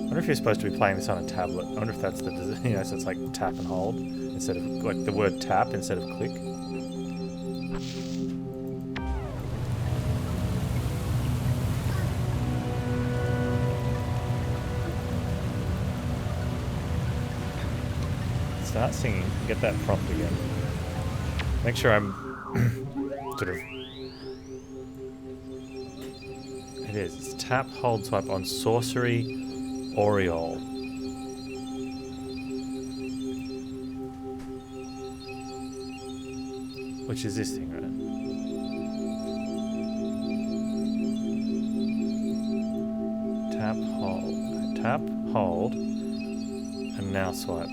I wonder if you're supposed to be playing this on a tablet. I wonder if that's the, you know, so it's like tap and hold instead of, like the word tap instead of click. Start singing, get that prompt again. Make sure I'm sort of... It is, it's tap, hold, swipe on Sworcery Aureole. Which is this thing, right? Tap, hold. Tap, hold, and now swipe. I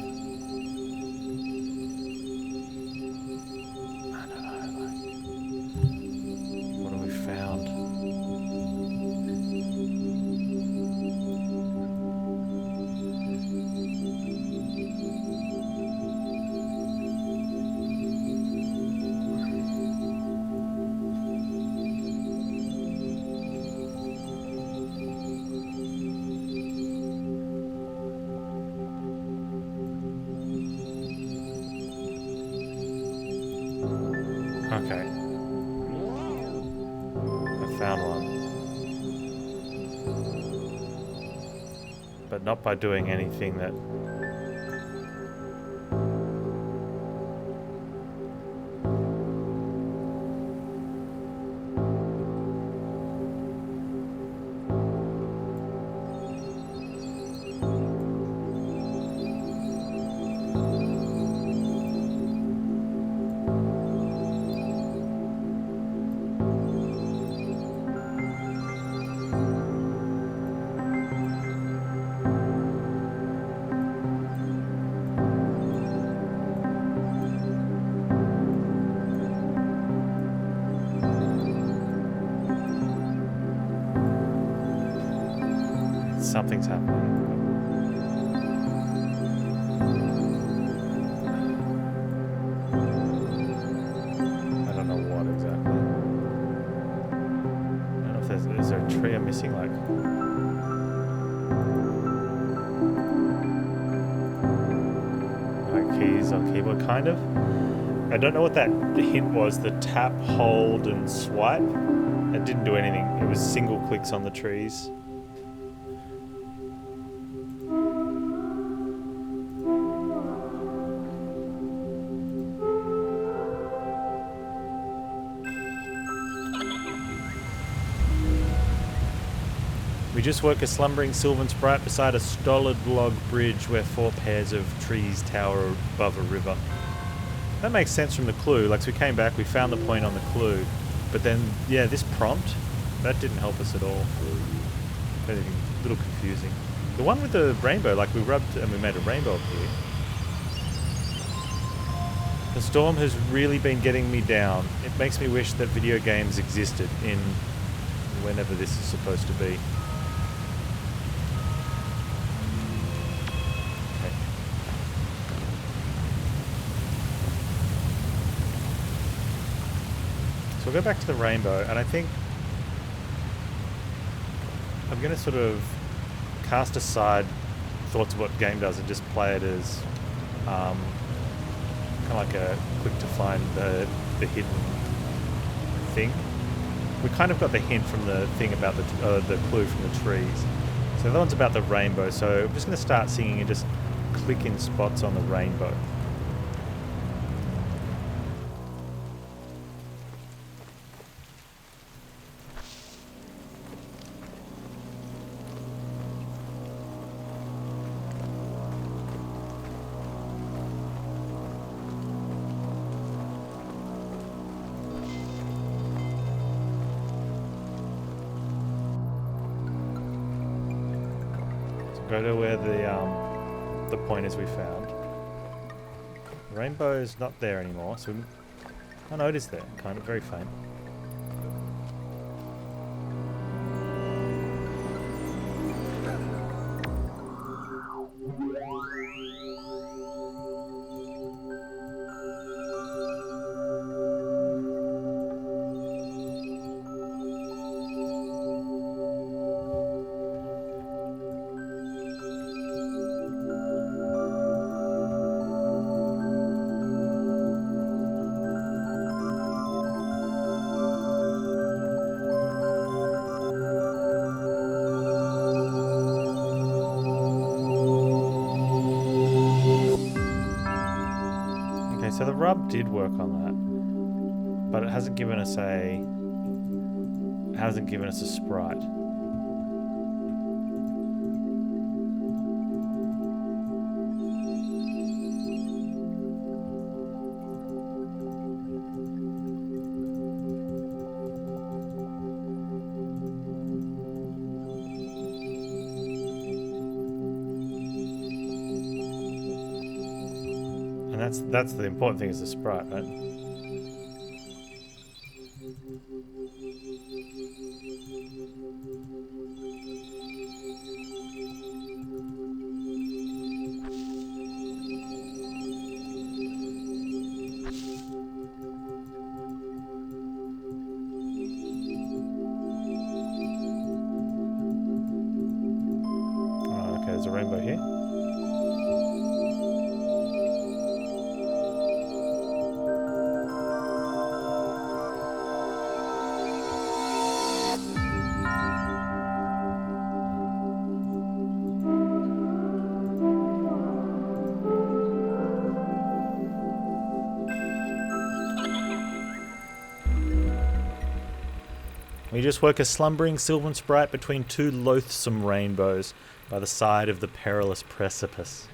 don't know, like... What have we found? Okay. I found one. But not by doing anything that... something's happening. I don't know what exactly. I don't know if there's... Is there a tree I'm missing? Like... keys on keyboard, kind of. I don't know what that hint was, the tap, hold and swipe. It didn't do anything. It was single clicks on the trees. We just woke a slumbering sylvan sprite beside a stolid log bridge where 4 pairs of trees tower above a river. That makes sense from the clue. Like, so we came back, we found the point on the clue. But then, yeah, this prompt, that didn't help us at all. A little confusing. The one with the rainbow, like we rubbed and we made a rainbow appear. The storm has really been getting me down. It makes me wish that video games existed in whenever this is supposed to be. So we'll go back to the rainbow, and I think I'm going to sort of cast aside thoughts of what the game does and just play it as kind of like a quick to find the hidden thing. We kind of got the hint from the thing about the clue from the trees. So that one's about the rainbow, so I'm just going to start singing and just click in spots on the rainbow. Go to where the point is we found. Rainbow's not there anymore, so I know it is there, kind of very faint. So the rub did work on that, but it hasn't given us a sprite. And that's the important thing, is the sprite, right? Oh, okay, there's a rainbow here. We just woke a slumbering sylvan sprite between 2 loathsome rainbows by the side of the perilous precipice.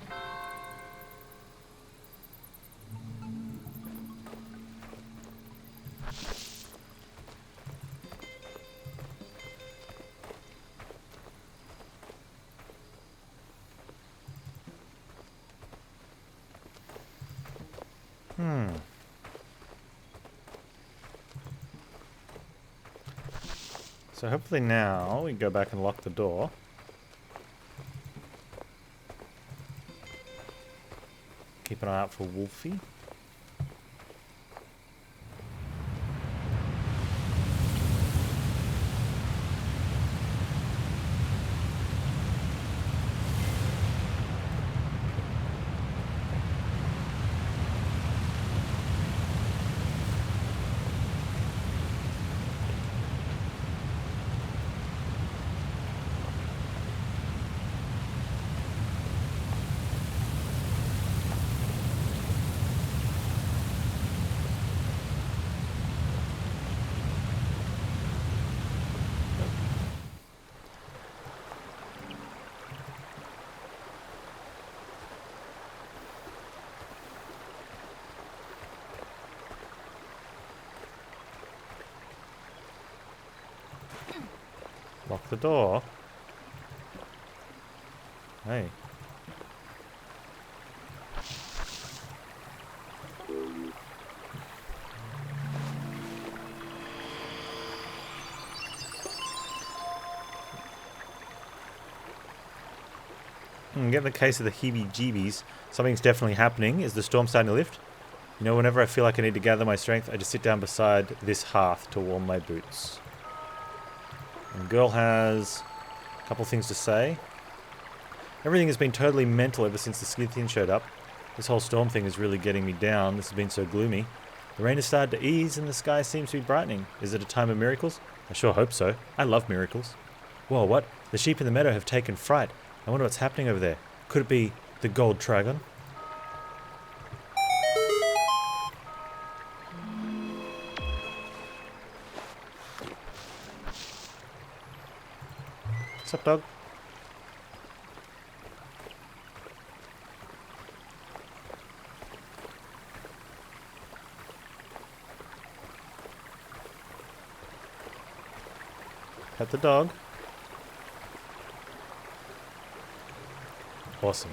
So hopefully now we can go back and lock the door. Keep an eye out for Wolfie. Lock the door. Hey. Getting the case of the heebie-jeebies. Something's definitely happening. Is the storm starting to lift? You know, whenever I feel like I need to gather my strength, I just sit down beside this hearth to warm my boots. And the girl has a couple things to say. Everything has been totally mental ever since the Scythian showed up. This whole storm thing is really getting me down. This has been so gloomy. The rain has started to ease and the sky seems to be brightening. Is it a time of miracles? I sure hope so. I love miracles. Whoa, what? The sheep in the meadow have taken fright. I wonder what's happening over there. Could it be the gold dragon? What's up, dog? Pet the dog. Awesome.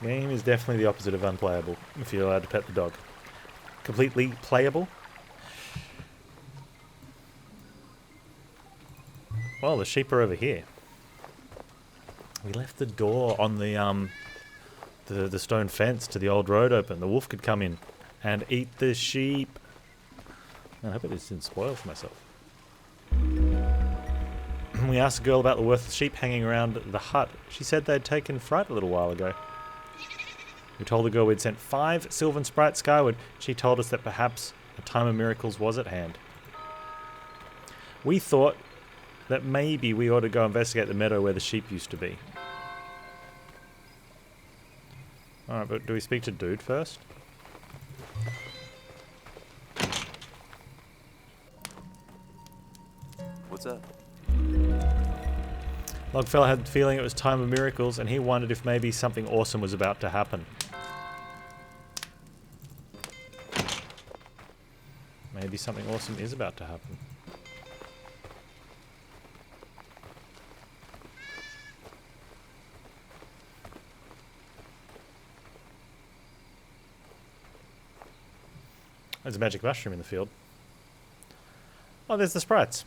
Game is definitely the opposite of unplayable, if you're allowed to pet the dog. Completely playable. Well, the sheep are over here. We left the door on the stone fence to the old road open. The wolf could come in and eat the sheep. I hope it didn't spoil for myself. We asked the girl about the worthless sheep hanging around the hut. She said they'd taken fright a little while ago. We told the girl we'd sent 5 sylvan sprites skyward. She told us that perhaps a time of miracles was at hand. We thought that maybe we ought to go investigate the meadow where the sheep used to be. Alright, but do we speak to Dude first? What's up? Logfella had the feeling it was time of miracles, and he wondered if maybe something awesome was about to happen. Maybe something awesome is about to happen. There's a magic mushroom in the field. Oh, there's the sprites.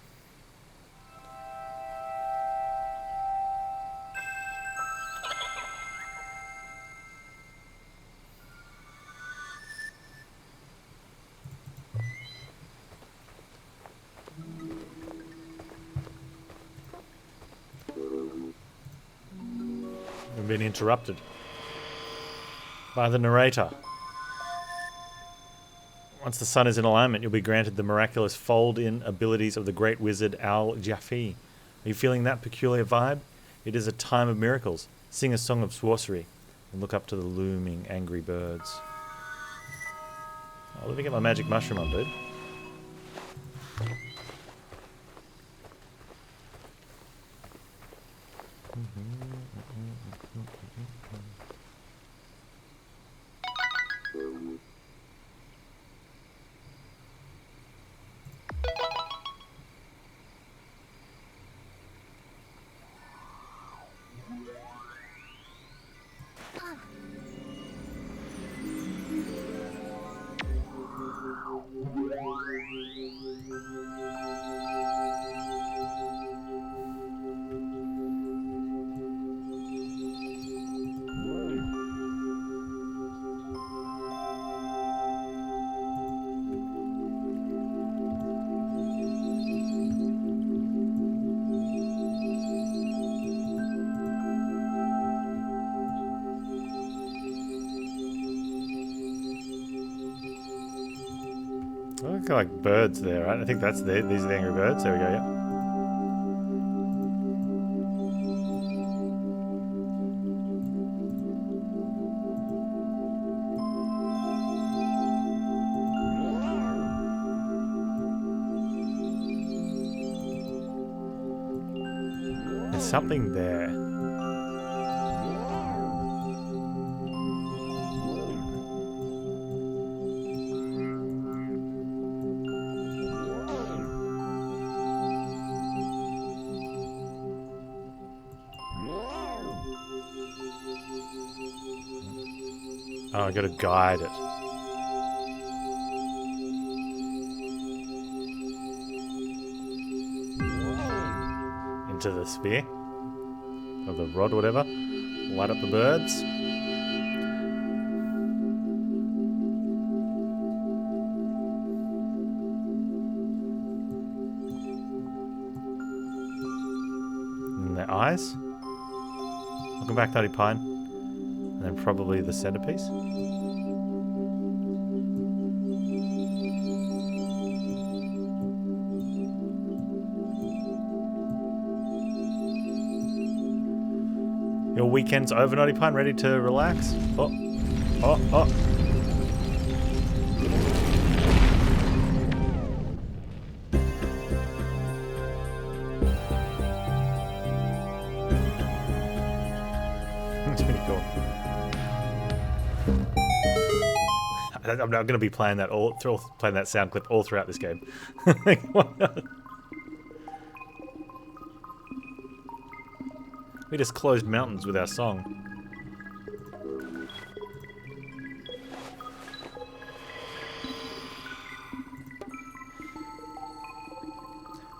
We've been interrupted by the narrator. Once the sun is in alignment, you'll be granted the miraculous fold-in abilities of the great wizard Al-Jafi. Are you feeling that peculiar vibe? It is a time of miracles. Sing a song of Sworcery and look up to the looming angry birds. Oh, let me get my magic mushroom on, dude. Look like birds there, right? I think these are the angry birds. There we go, yeah. There's something there. Oh, I gotta guide it. Into the sphere. Or the rod, whatever. Light up the birds. And their eyes. Welcome back, Nutty Pine. And then probably the centerpiece. Your weekend's over, Nutty Pine. Ready to relax? Oh. Oh, oh. That's pretty cool. I'm not going to be playing that playing that sound clip all throughout this game. We just closed mountains with our song.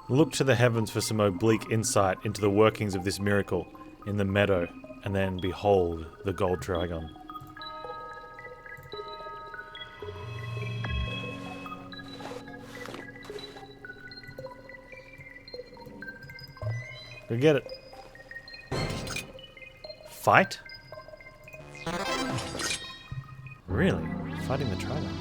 Look to the heavens for some oblique insight into the workings of this miracle in the meadow, and then behold the gold dragon. Go get it. Fight? Really? Fighting the dragon?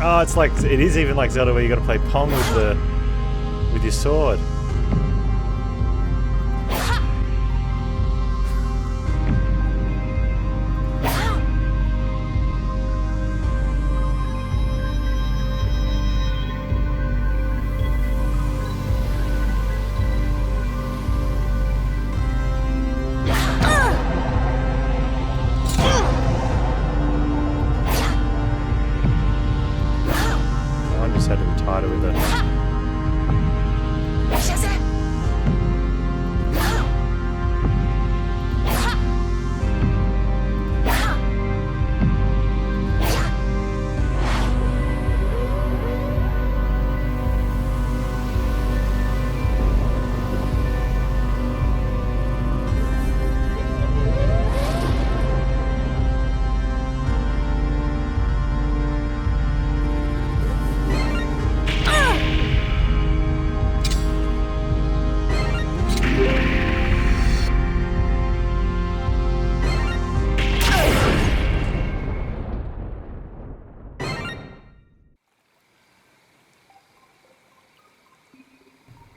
Oh, it's like, it is even like Zelda where you gotta play Pong with your sword. Had to be tighter with it.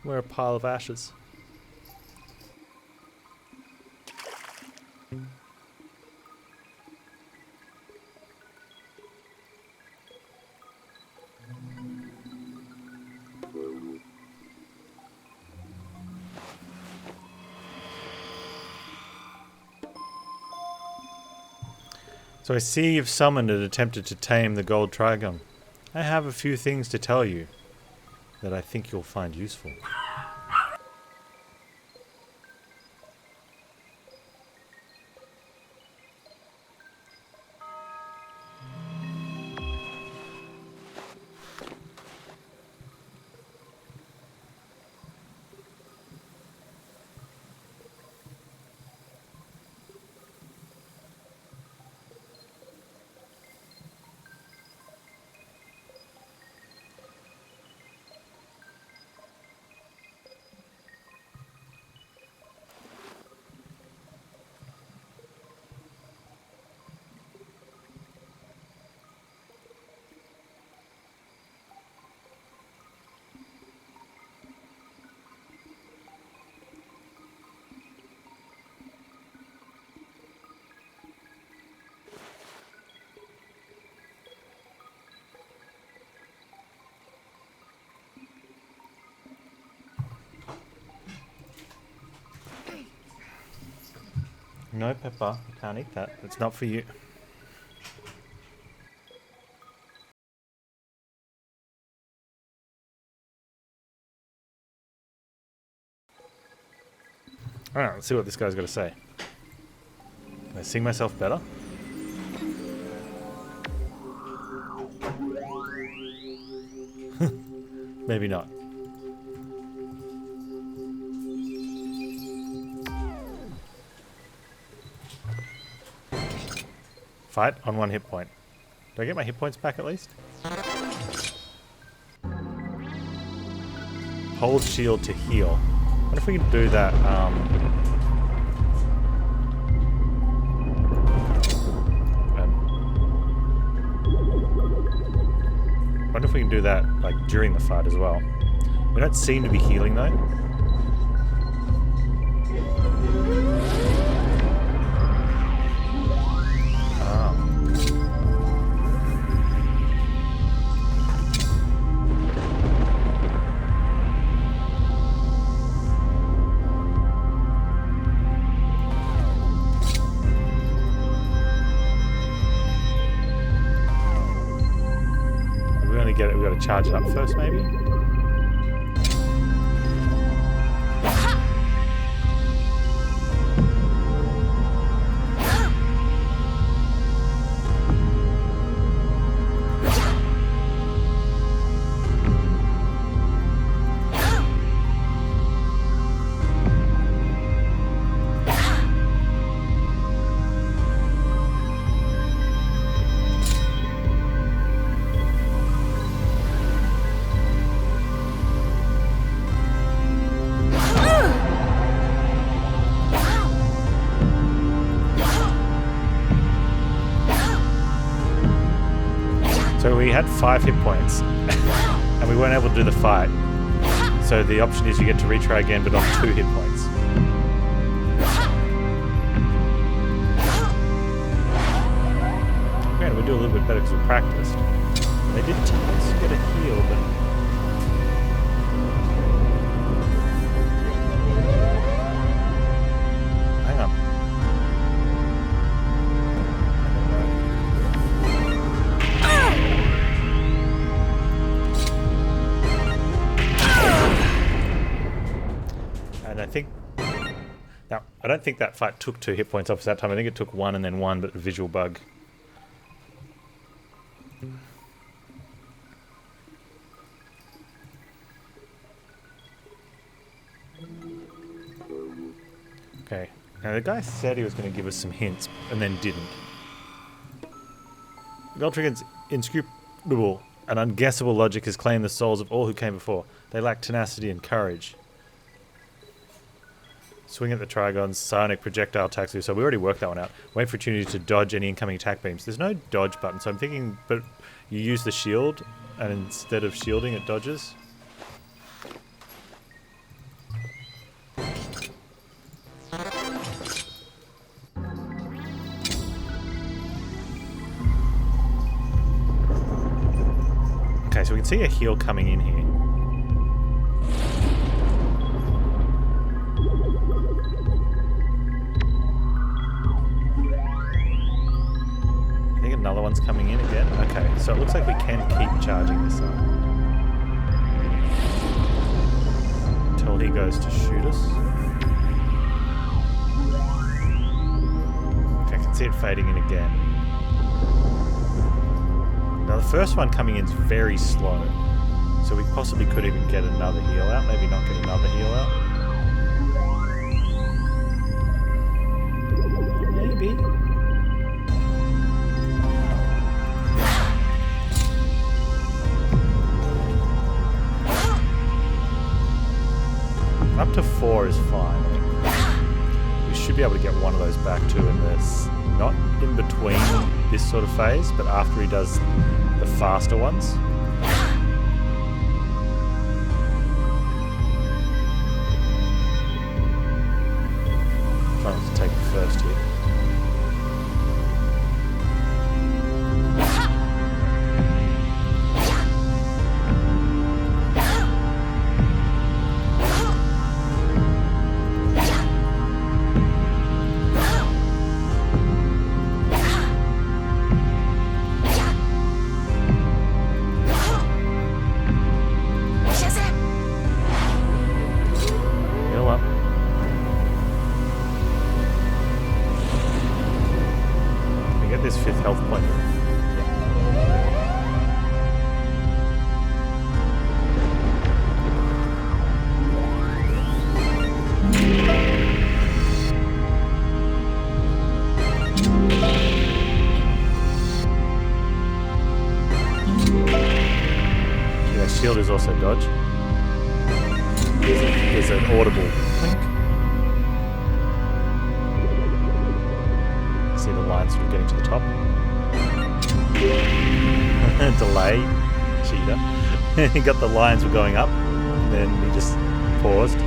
We're a pile of ashes. So I see you've summoned and attempted to tame the gold trigon. I have a few things to tell you that I think you'll find useful. No, Pepper, you can't eat that. It's not for you. Alright, let's see what this guy's got to say. Can I sing myself better? Maybe not. Fight on 1 hit point. Do I get my hit points back at least? Hold shield to heal. I wonder if we can do that. I wonder if we can do that like during the fight as well. We don't seem to be healing though. We've got to charge it up first, maybe? So we had 5 hit points, and we weren't able to do the fight. So the option is you get to retry again, but on 2 hit points. Okay, we'll do a little bit better because we practiced. They did tell us to get a heal, but... hang on. And I think... now, I don't think that fight took 2 hit points off that time. I think it took 1 and then 1, but a visual bug. Okay, now the guy said he was going to give us some hints, and then didn't. Gold Trigon's inscrutable and unguessable logic has claimed the souls of all who came before. They lack tenacity and courage. Swing at the Trigons, psionic projectile attacks. So we already worked that one out. Wait for opportunity to dodge any incoming attack beams. There's no dodge button, so I'm thinking, but you use the shield, and instead of shielding, it dodges. Okay, so we can see a heal coming in here. one's coming in again. Okay, so it looks like we can keep charging this up. Until he goes to shoot us. Okay, I can see it fading in again. Now the first one coming in is very slow. So we possibly could even get another heal out. Maybe not get another heal out. Maybe. Up to 4 is fine. We should be able to get one of those back too in this. Not in between this sort of phase, but after he does the faster ones. Trying to take the first hit. This 5th health point. Yeah, shield is also dodge. There's an audible clink. See the line sort of getting to the top. Delay. Cheater. He got the lines were going up, and then he just paused.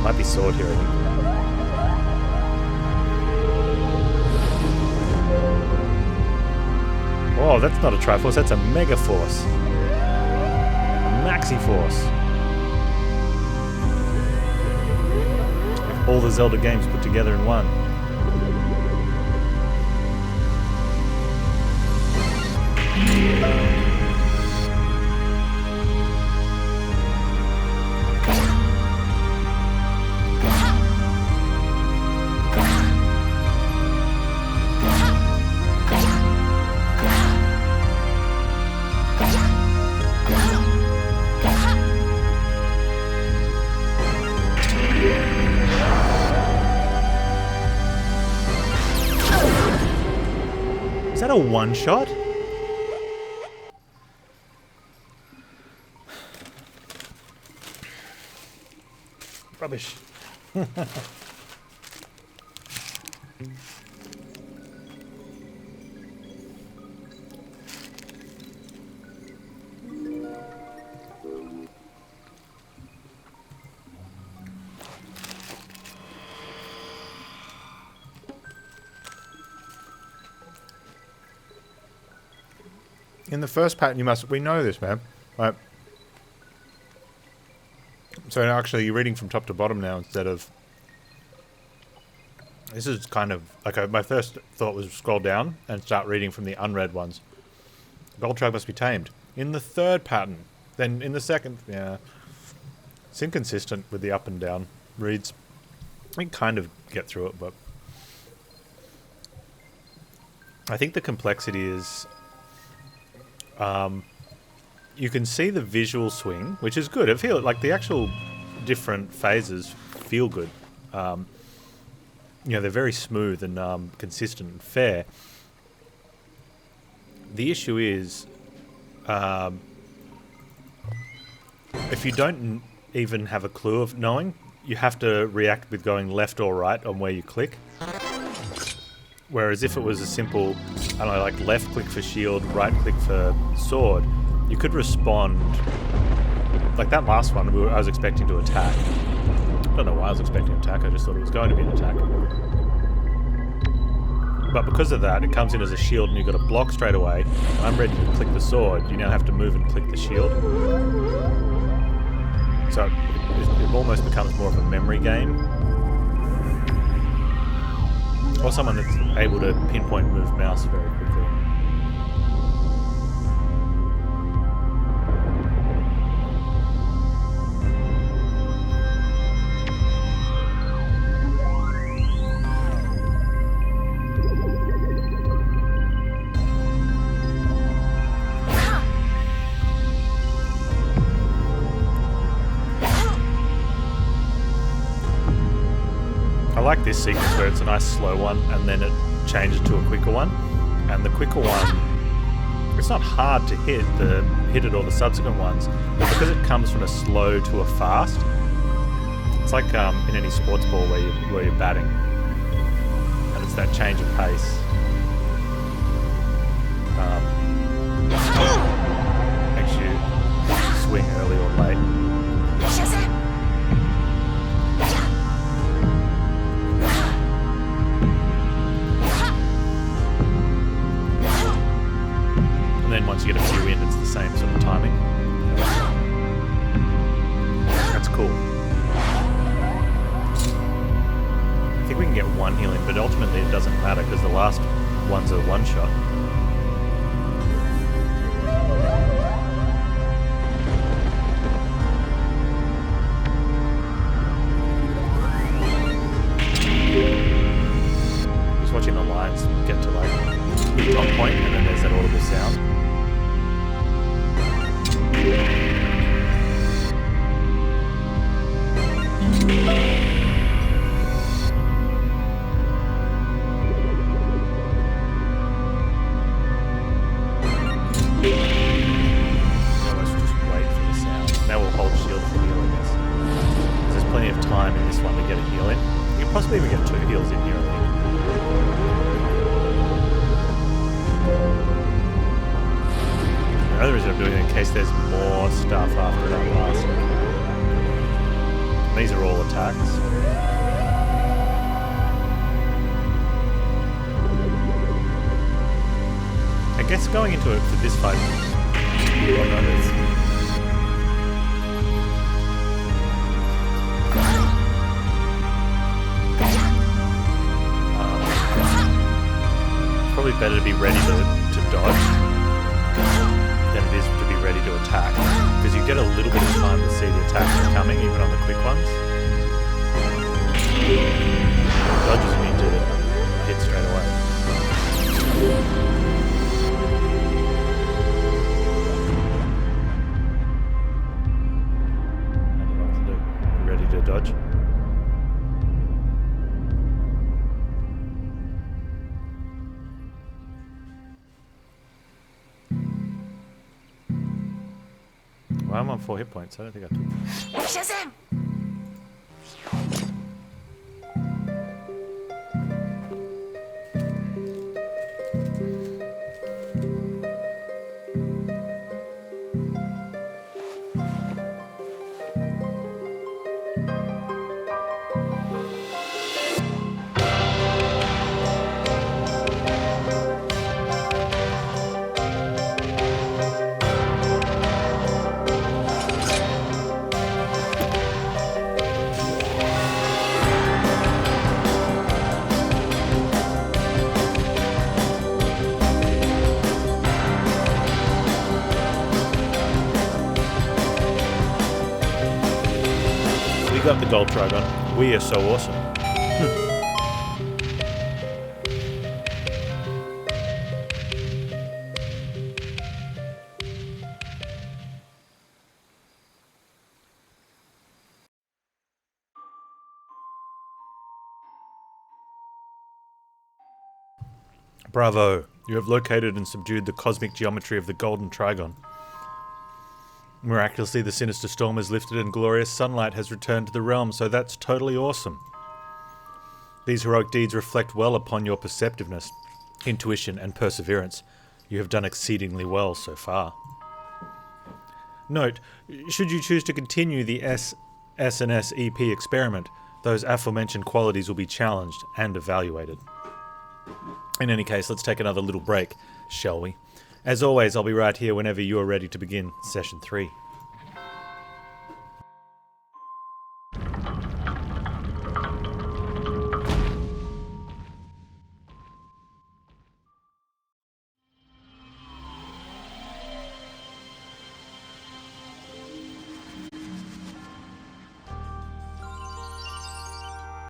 Might be sword here, I think. Oh, that's not a Triforce, that's a Mega Force. A Maxi Force. All the Zelda games put together in one. Is that a one-shot? Rubbish. In the first pattern, we know this, man. Right. So actually, you're reading from top to bottom now instead of. This is kind of like my first thought was scroll down and start reading from the unread ones. Goldtrug must be tamed. In the third pattern, then in the second, yeah, it's inconsistent with the up and down reads. I can kind of get through it, but I think the complexity is. You can see the visual swing, which is good. I feel like the actual different phases feel good. You know, they're very smooth and consistent and fair. The issue is, if you don't even have a clue of knowing, you have to react with going left or right on where you click. Whereas if it was a simple, I don't know, like left click for shield, right click for sword, you could respond. Like that last one, I was expecting to attack. I don't know why I was expecting to attack, I just thought it was going to be an attack. But because of that, it comes in as a shield and you've got to block straight away. I'm ready to click the sword, you now have to move and click the shield. So it almost becomes more of a memory game. Or someone that's able to pinpoint move mouse very quickly. like this sequence where it's a nice slow one and then it changes to a quicker one. And the quicker one, it's not hard to hit it or the subsequent ones, but because it comes from a slow to a fast, it's like in any sports ball where you're batting, and it's that change of pace. Makes you swing early or late. And then once you get a few in, it's the same sort of timing. That's cool. I think we can get one heal in, but ultimately it doesn't matter because the last one's a one shot. Just watching the lines get to like the drop point, and then there's that audible sound. Let's just wait for the sound. Now we'll hold shield for the heal, I guess. 'Cause there's plenty of time in this one to get a heal in. You can possibly even get 2 heals in here, I think. The other reason I'm doing it in case there's more stuff after that last one. These are all attacks. I guess going into it for this fight, what others. Probably better to be ready to dodge than it is to be ready to attack, because you get a little bit of time to see the attacks coming, even on the quick ones. Dodges mean to hit straight away. I don't know what to do. You ready to dodge? Well, I'm on 4 hit points. I don't think I took. Shazam! We got the gold Trigon. We are so awesome. Bravo! You have located and subdued the cosmic geometry of the golden Trigon. Miraculously, the sinister storm has lifted and glorious sunlight has returned to the realm, so that's totally awesome. These heroic deeds reflect well upon your perceptiveness, intuition, and perseverance. You have done exceedingly well so far. Note, should you choose to continue the SNS EP experiment, those aforementioned qualities will be challenged and evaluated. In any case, let's take another little break, shall we? As always, I'll be right here whenever you are ready to begin Session 3.